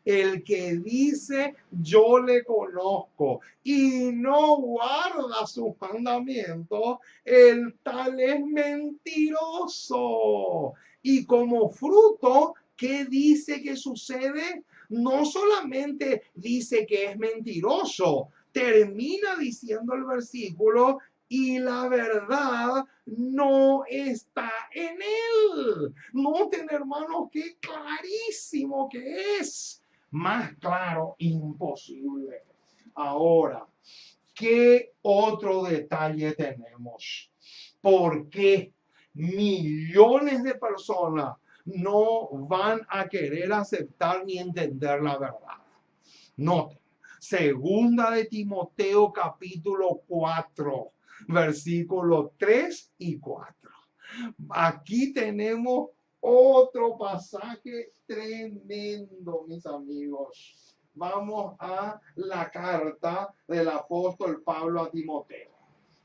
El que dice, yo le conozco y no guarda sus mandamientos, el tal es mentiroso. Y como fruto, ¿qué dice que sucede? No solamente dice que es mentiroso, termina diciendo el versículo, y la verdad no está en él. Noten, hermanos, qué clarísimo que es. Más claro, imposible. Ahora, ¿qué otro detalle tenemos? ¿Por qué millones de personas no van a querer aceptar ni entender la verdad? Noten, segunda de Timoteo capítulo 4, versículos 3 y 4. Aquí tenemos otro pasaje tremendo, mis amigos. Vamos a la carta del apóstol Pablo a Timoteo.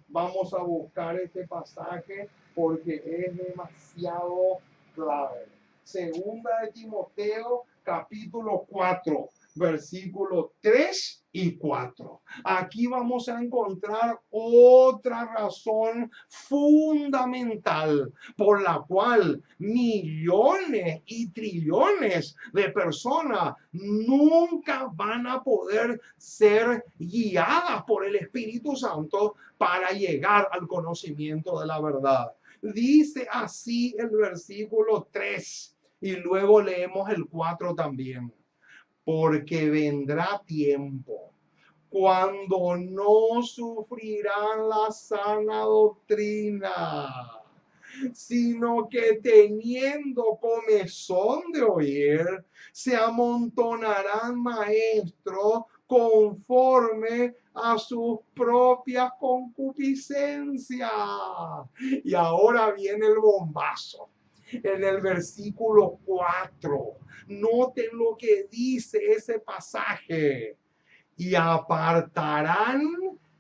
Vamos a buscar este pasaje porque es demasiado clave. Segunda de Timoteo, capítulo 4, versículos 3 y 4. Aquí vamos a encontrar otra razón fundamental por la cual millones y trillones de personas nunca van a poder ser guiadas por el Espíritu Santo para llegar al conocimiento de la verdad. Dice así el versículo 3 y luego leemos el 4 también. Porque vendrá tiempo cuando no sufrirán la sana doctrina, sino que teniendo comezón de oír, se amontonarán maestros conforme a sus propias concupiscencias. Y ahora viene el bombazo. En el versículo 4, noten lo que dice ese pasaje. Y apartarán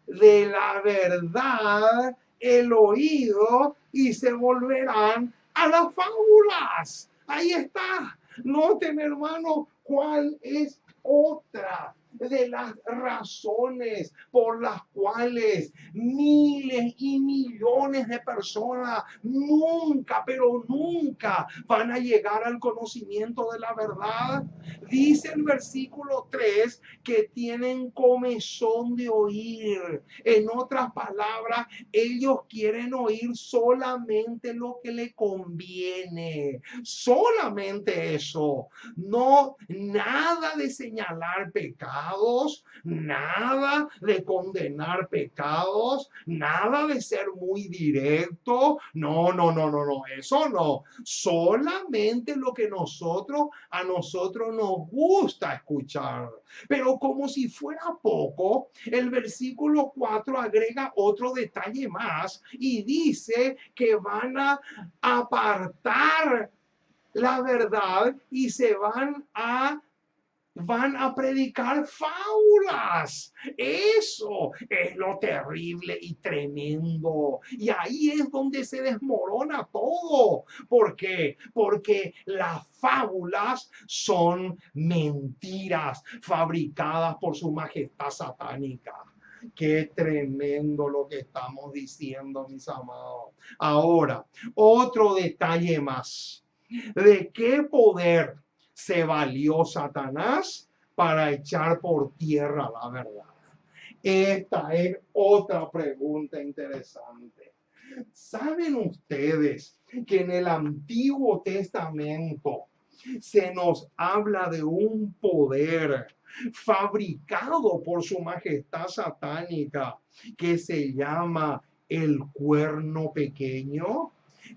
de la verdad el oído y se volverán a las fábulas. Ahí está. Noten, hermano, cuál es otra de las razones por las cuales miles y millones de personas nunca, pero nunca van a llegar al conocimiento de la verdad. Dice el versículo 3 que tienen comezón de oír. En otras palabras, ellos quieren oír solamente lo que le conviene, solamente eso. No, nada de señalar pecados, nada de condenar pecados, nada de ser muy directo. No, eso no. Solamente lo que a nosotros nos gusta escuchar. Pero como si fuera poco, el versículo 4 agrega otro detalle más y dice que van a apartar la verdad y se van a predicar fábulas. Eso es lo terrible y tremendo. Y ahí es donde se desmorona todo. ¿Por qué? Porque las fábulas son mentiras fabricadas por su majestad satánica. Qué tremendo lo que estamos diciendo, mis amados. Ahora, otro detalle más. ¿De qué poder se valió Satanás para echar por tierra la verdad? Esta es otra pregunta interesante. ¿Saben ustedes que en el Antiguo Testamento se nos habla de un poder fabricado por su majestad satánica que se llama el cuerno pequeño?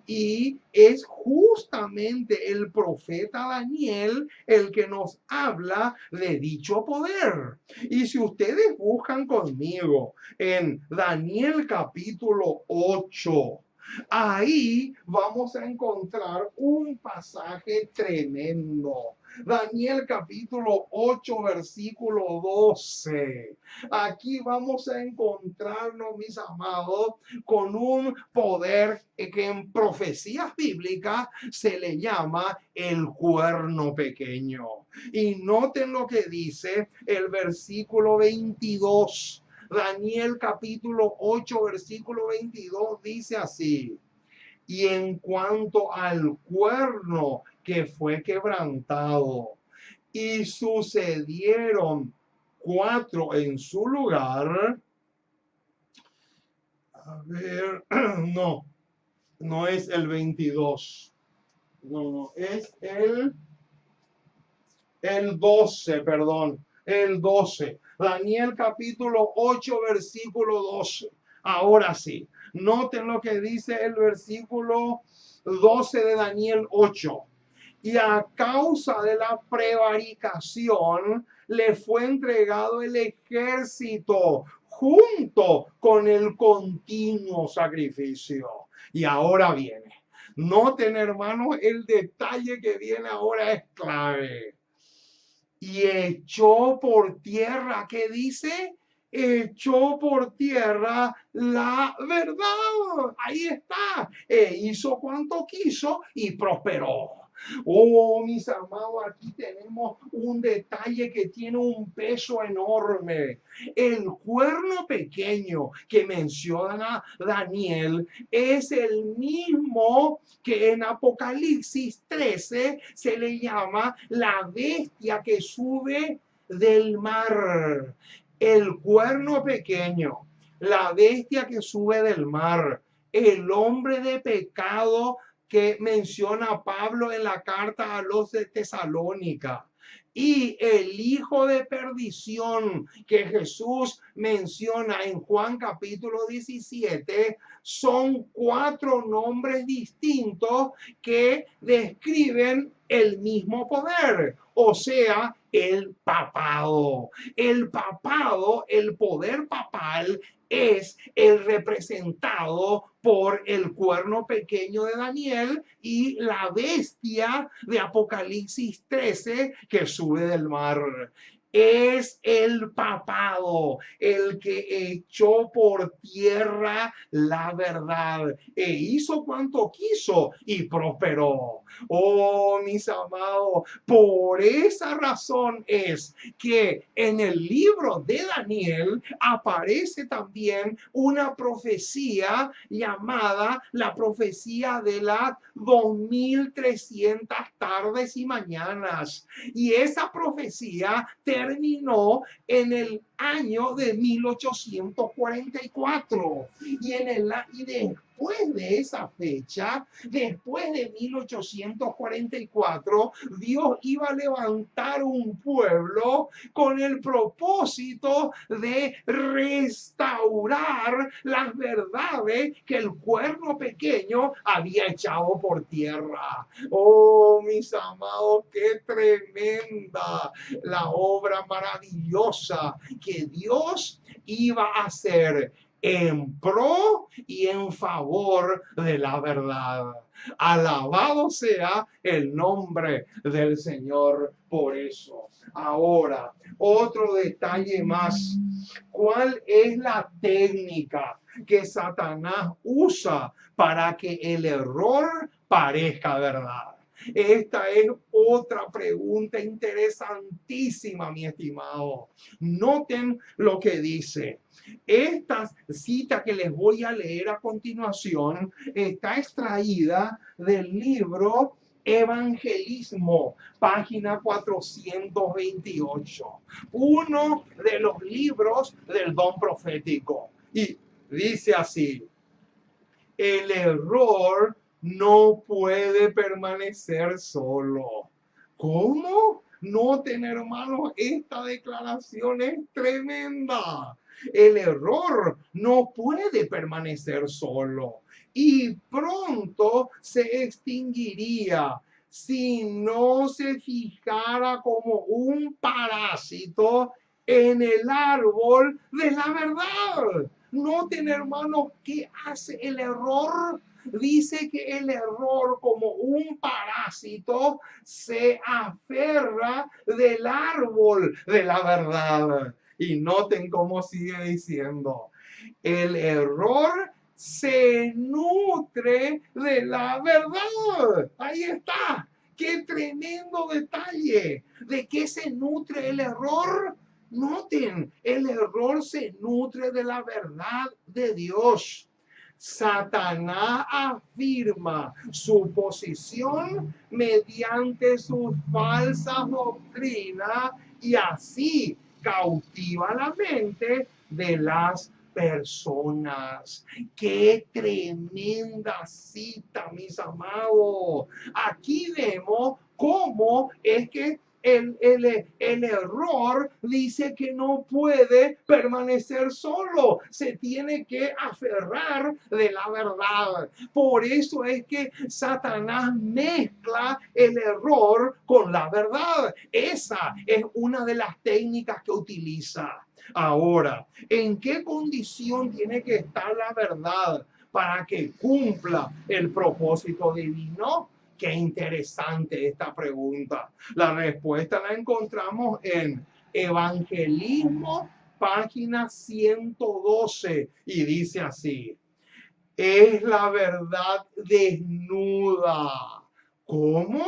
Y es justamente el profeta Daniel el que nos habla de dicho poder. Y si ustedes buscan conmigo en Daniel capítulo 8, Ahí vamos a encontrar un pasaje tremendo. Daniel capítulo 8, versículo 12. Aquí vamos a encontrarnos, mis amados, con un poder que en profecías bíblicas se le llama el cuerno pequeño. Y noten lo que dice el versículo 22. Daniel capítulo 8, versículo 22 dice así: y en cuanto al cuerno que fue quebrantado, y sucedieron 4 en su lugar. A ver, no es el 22. No, es el 12, perdón, el 12. Daniel capítulo 8, versículo 12. Ahora sí, noten lo que dice el versículo 12 de Daniel 8. Y a causa de la prevaricación le fue entregado el ejército junto con el continuo sacrificio. Y ahora viene. Noten, hermanos, el detalle que viene ahora es clave. Y echó por tierra, ¿qué dice? Echó por tierra la verdad. Ahí está. E hizo cuanto quiso y prosperó. Oh, mis amados, aquí tenemos un detalle que tiene un peso enorme. El cuerno pequeño que menciona Daniel es el mismo que en Apocalipsis 13 se le llama la bestia que sube del mar. El cuerno pequeño, la bestia que sube del mar, el hombre de pecado que menciona Pablo en la carta a los de Tesalónica, y el hijo de perdición que Jesús menciona en Juan capítulo 17, son 4 nombres distintos que describen el mismo poder, o sea, el papado. El papado, el poder papal, es el representado por el cuerno pequeño de Daniel y la bestia de Apocalipsis 13 que sube del mar. Es el papado el que echó por tierra la verdad e hizo cuanto quiso y prosperó. Oh, mis amados, por esa razón es que en el libro de Daniel aparece también una profecía llamada la profecía de las 2300 tardes y mañanas. Y esa profecía terminó en el año de 1844. Y después de esa fecha, después de 1844, Dios iba a levantar un pueblo con el propósito de restaurar las verdades que el cuerno pequeño había echado por tierra. Oh, mis amados, qué tremenda la obra maravillosa que Dios iba a hacer en pro y en favor de la verdad. Alabado sea el nombre del Señor por eso. Ahora, otro detalle más. ¿Cuál es la técnica que Satanás usa para que el error parezca verdad? Esta es otra pregunta interesantísima, mi estimado. Noten lo que dice. Esta cita que les voy a leer a continuación está extraída del libro Evangelismo, página 428, uno de los libros del don profético. Y dice así: el error no puede permanecer solo. ¿Cómo? Noten, hermanos, esta declaración es tremenda. El error no puede permanecer solo y pronto se extinguiría si no se fijara como un parásito en el árbol de la verdad. Noten, hermanos, ¿qué hace el error? dice que el error, como un parásito, se aferra del árbol de la verdad. Y noten cómo sigue diciendo, el error se nutre de la verdad. Ahí está. Qué tremendo detalle. ¿De qué se nutre el error? Noten, el error se nutre de la verdad de Dios. Satanás afirma su posición mediante sus falsas doctrinas y así cautiva la mente de las personas. Qué tremenda cita, mis amados. Aquí vemos cómo es que el error dice que no puede permanecer solo, se tiene que aferrar de la verdad. Por eso es que Satanás mezcla el error con la verdad. Esa es una de las técnicas que utiliza. Ahora, ¿en qué condición tiene que estar la verdad para que cumpla el propósito divino? Qué interesante esta pregunta. La respuesta la encontramos en Evangelismo, página 112, y dice así: es la verdad desnuda. ¿Cómo?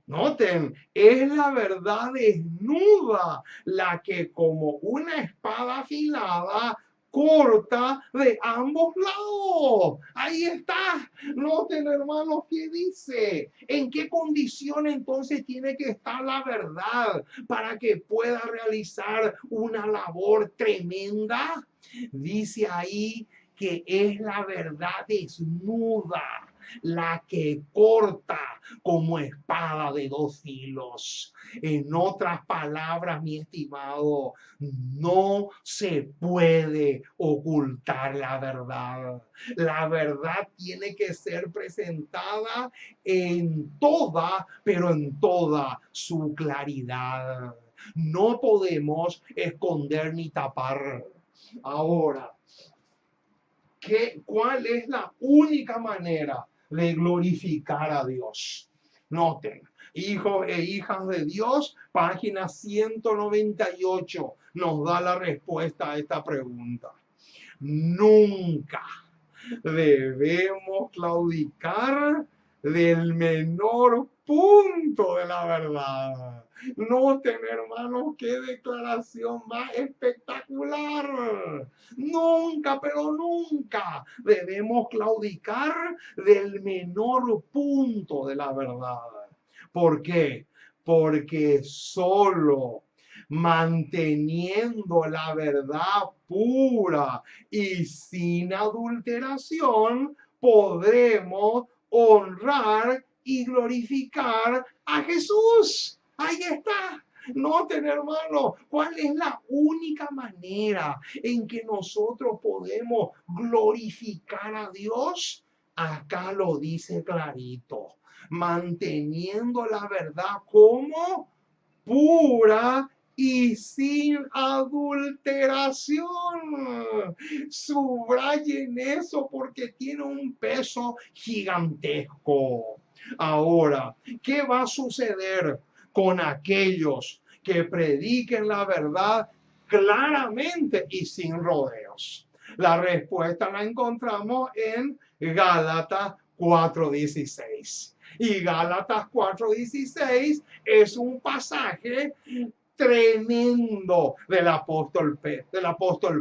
Noten, es la verdad desnuda la que como una espada afilada corta de ambos lados. Ahí está. Noten, hermanos, ¿qué dice? ¿En qué condición entonces tiene que estar la verdad para que pueda realizar una labor tremenda? Dice ahí que es la verdad desnuda la que corta como espada de dos filos. En otras palabras, mi estimado, no se puede ocultar la verdad. La verdad tiene que ser presentada en toda, pero en toda su claridad. No podemos esconder ni tapar. Ahora, ¿cuál es la única manera de glorificar a Dios? Noten, hijos e hijas de Dios, página 198 nos da la respuesta a esta pregunta. Nunca debemos claudicar del menor punto de la verdad. Noten, hermanos, qué declaración más espectacular. Nunca, pero nunca debemos claudicar del menor punto de la verdad. ¿Por qué? Porque solo manteniendo la verdad pura y sin adulteración, podremos honrar y glorificar a Jesús. Ahí está. Noten, hermano, cuál es la única manera en que nosotros podemos glorificar a Dios. Acá lo dice clarito, manteniendo la verdad como pura y sin adulteración. Subrayen eso porque tiene un peso gigantesco. Ahora, ¿qué va a suceder con aquellos que prediquen la verdad claramente y sin rodeos? La respuesta la encontramos en Gálatas 4:16. Y Gálatas 4:16 es un pasaje tremendo del apóstol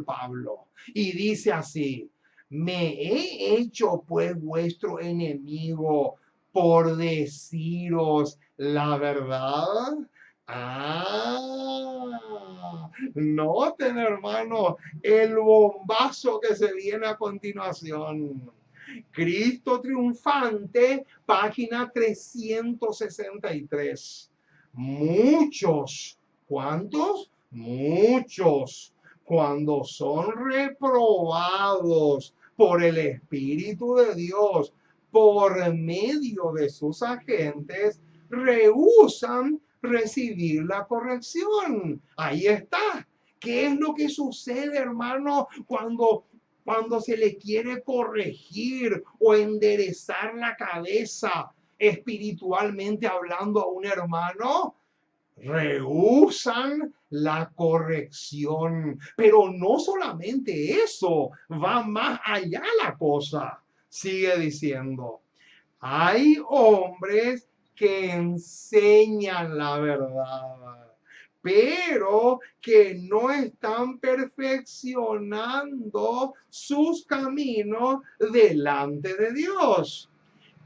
Pablo. Y dice así: me he hecho pues vuestro enemigo por deciros la verdad. Noten, hermano, el bombazo que se viene a continuación. Cristo triunfante, página 363. Muchos, ¿cuántos? Muchos, cuando son reprobados por el Espíritu de Dios por medio de sus agentes, rehúsan recibir la corrección. Ahí está. ¿Qué es lo que sucede, hermano, cuando cuando se le quiere corregir o enderezar la cabeza espiritualmente hablando a un hermano, rehúsan la corrección. Pero no solamente eso, va más allá la cosa. Sigue diciendo, hay hombres que enseñan la verdad, pero que no están perfeccionando sus caminos delante de Dios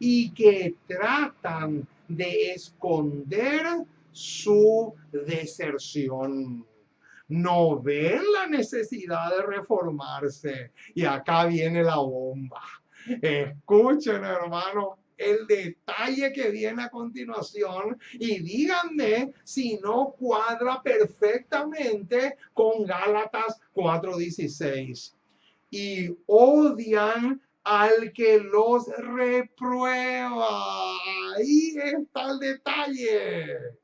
y que tratan de esconder su deserción. No ven la necesidad de reformarse. Y acá viene la bomba. Escuchen, hermano, el detalle que viene a continuación y díganme si no cuadra perfectamente con Gálatas 4:16. Y odian al que los reprueba. Ahí está el detalle.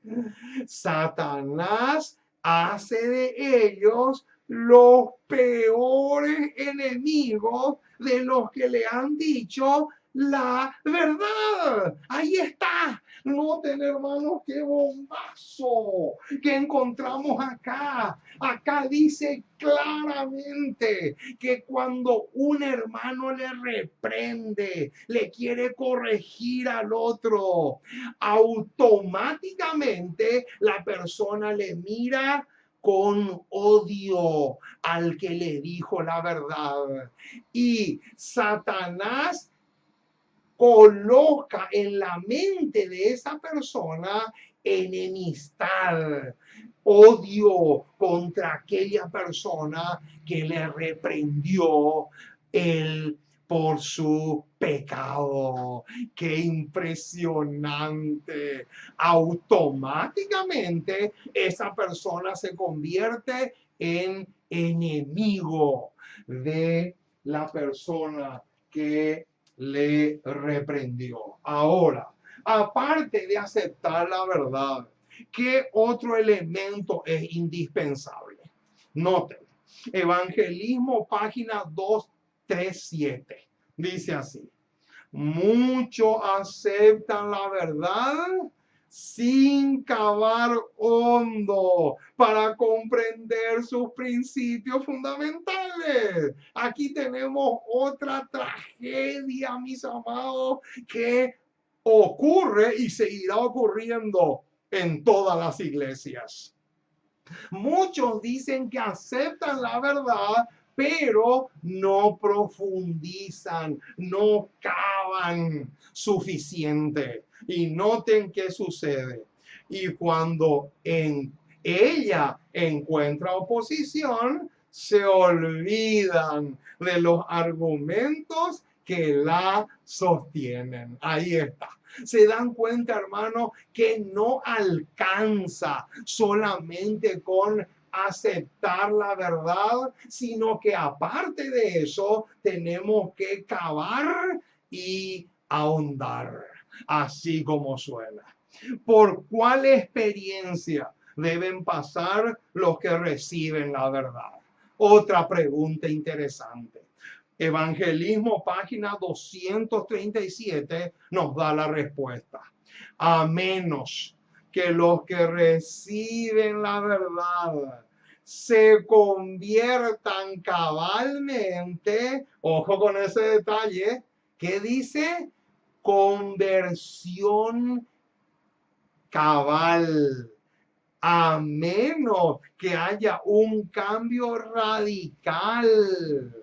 Satanás hace de ellos los peores enemigos de los que le han dicho la verdad. Ahí está. Noten, hermanos, qué bombazo que encontramos acá. Acá dice claramente que cuando un hermano le reprende, le quiere corregir al otro, automáticamente la persona le mira con odio al que le dijo la verdad. Y Satanás coloca en la mente de esa persona enemistad, odio contra aquella persona que le reprendió él por su pecado. ¡Qué impresionante! Automáticamente esa persona se convierte en enemigo de la persona que le reprendió. Ahora, aparte de aceptar la verdad, ¿qué otro elemento es indispensable? Noten, Evangelismo, página 237, dice así: muchos aceptan la verdad sin cavar hondo para comprender sus principios fundamentales. Aquí tenemos otra tragedia, mis amados, que ocurre y seguirá ocurriendo en todas las iglesias. Muchos dicen que aceptan la verdad, pero no profundizan, no cavan suficiente. Y noten qué sucede. Y cuando ella encuentra oposición, se olvidan de los argumentos que la sostienen. Ahí está. Se dan cuenta, hermano, que no alcanza solamente con aceptar la verdad, sino que aparte de eso tenemos que cavar y ahondar, así como suena. ¿Por cuál experiencia deben pasar los que reciben la verdad? Otra pregunta interesante. Evangelismo, página 237, nos da la respuesta. A menos que los que reciben la verdad se conviertan cabalmente, ojo con ese detalle, ¿qué dice? Conversión cabal. A menos que haya un cambio radical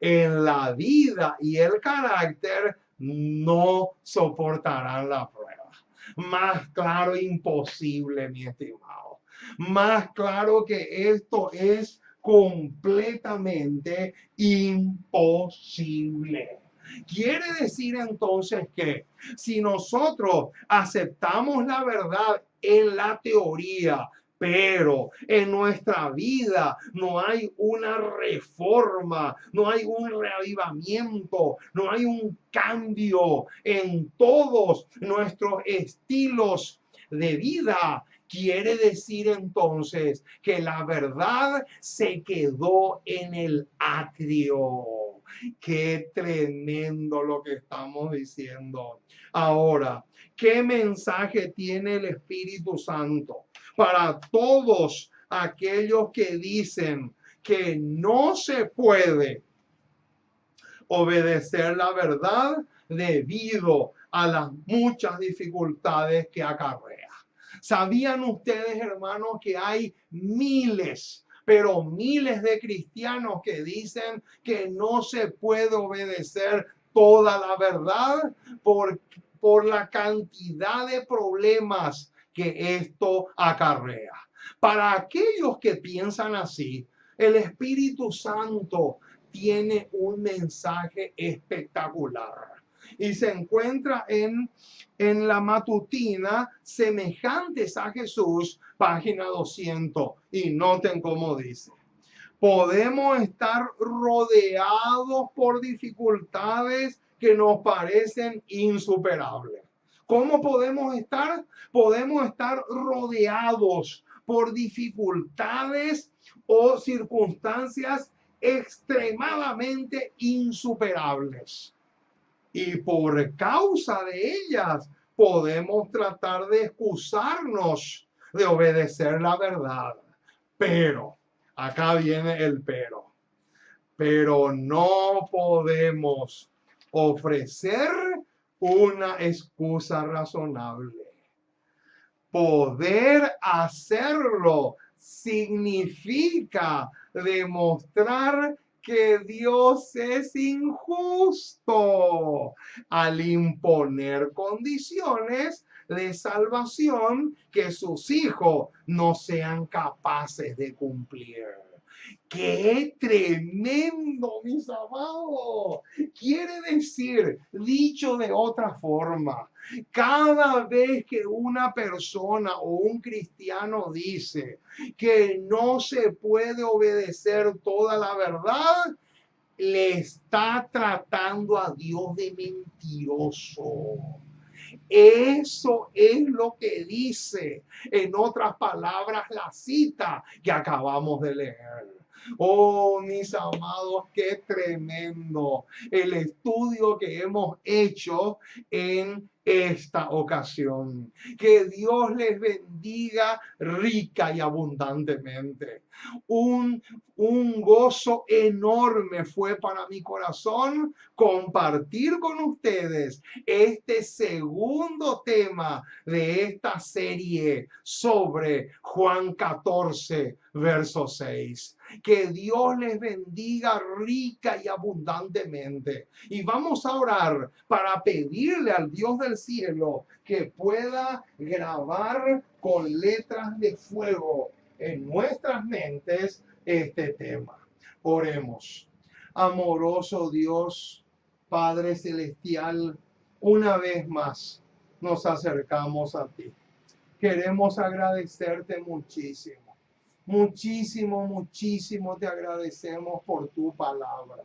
en la vida y el carácter, no soportarán la prueba. Más claro imposible, mi estimado. Más claro que esto es completamente imposible. Quiere decir entonces que si nosotros aceptamos la verdad en la teoría, Pero en nuestra vida no hay una reforma, no hay un reavivamiento, no hay un cambio en todos nuestros estilos de vida. Quiere decir entonces que la verdad se quedó en el atrio. Qué tremendo lo que estamos diciendo. Ahora, ¿qué mensaje tiene el Espíritu Santo para todos aquellos que dicen que no se puede obedecer la verdad debido a las muchas dificultades que acarrea? ¿Sabían ustedes, hermanos, que hay miles, pero miles de cristianos que dicen que no se puede obedecer toda la verdad por la cantidad de problemas que esto acarrea? Para aquellos que piensan así, el Espíritu Santo tiene un mensaje espectacular y se encuentra en la matutina Semejantes a Jesús, página 200, y noten cómo dice: podemos estar rodeados por dificultades que nos parecen insuperables. ¿Cómo podemos estar? Podemos estar rodeados por dificultades o circunstancias extremadamente insuperables. Y por causa de ellas podemos tratar de excusarnos de obedecer la verdad. Pero, acá viene el pero no podemos ofrecer una excusa razonable. Poder hacerlo significa demostrar que Dios es injusto al imponer condiciones de salvación que sus hijos no sean capaces de cumplir. ¡Qué tremendo, mis amados! Quiere decir, dicho de otra forma, cada vez que una persona o un cristiano dice que no se puede obedecer toda la verdad, le está tratando a Dios de mentiroso. Eso es lo que dice, en otras palabras, la cita que acabamos de leer. Oh, mis amados, qué tremendo el estudio que hemos hecho en esta ocasión. Que Dios les bendiga rica y abundantemente. Un gozo enorme fue para mi corazón compartir con ustedes este segundo tema de esta serie sobre Juan 14, verso 6. Que Dios les bendiga rica y abundantemente. Y vamos a orar para pedirle al Dios del cielo que pueda grabar con letras de fuego en nuestras mentes este tema. Oremos. Amoroso Dios, Padre Celestial, una vez más nos acercamos a ti. Queremos agradecerte muchísimo. Muchísimo, muchísimo te agradecemos por tu palabra.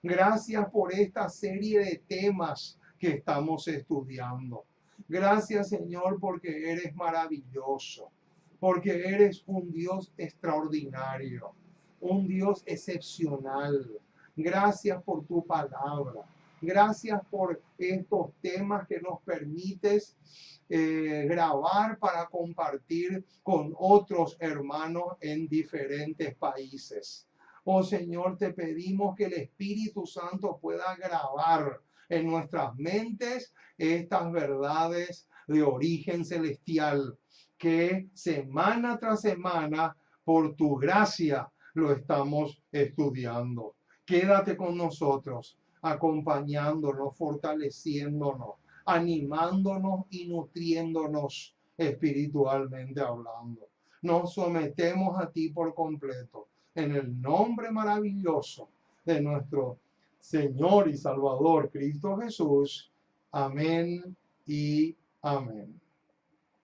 Gracias por esta serie de temas que estamos estudiando. Gracias, Señor, porque eres maravilloso, porque eres un Dios extraordinario, un Dios excepcional. Gracias por tu palabra. Gracias por estos temas que nos permites grabar para compartir con otros hermanos en diferentes países. Oh Señor, te pedimos que el Espíritu Santo pueda grabar en nuestras mentes estas verdades de origen celestial que semana tras semana, por tu gracia, lo estamos estudiando. Quédate con nosotros, acompañándonos, fortaleciéndonos, animándonos y nutriéndonos espiritualmente hablando. Nos sometemos a ti por completo, en el nombre maravilloso de nuestro Señor y Salvador Cristo Jesús. Amén y amén.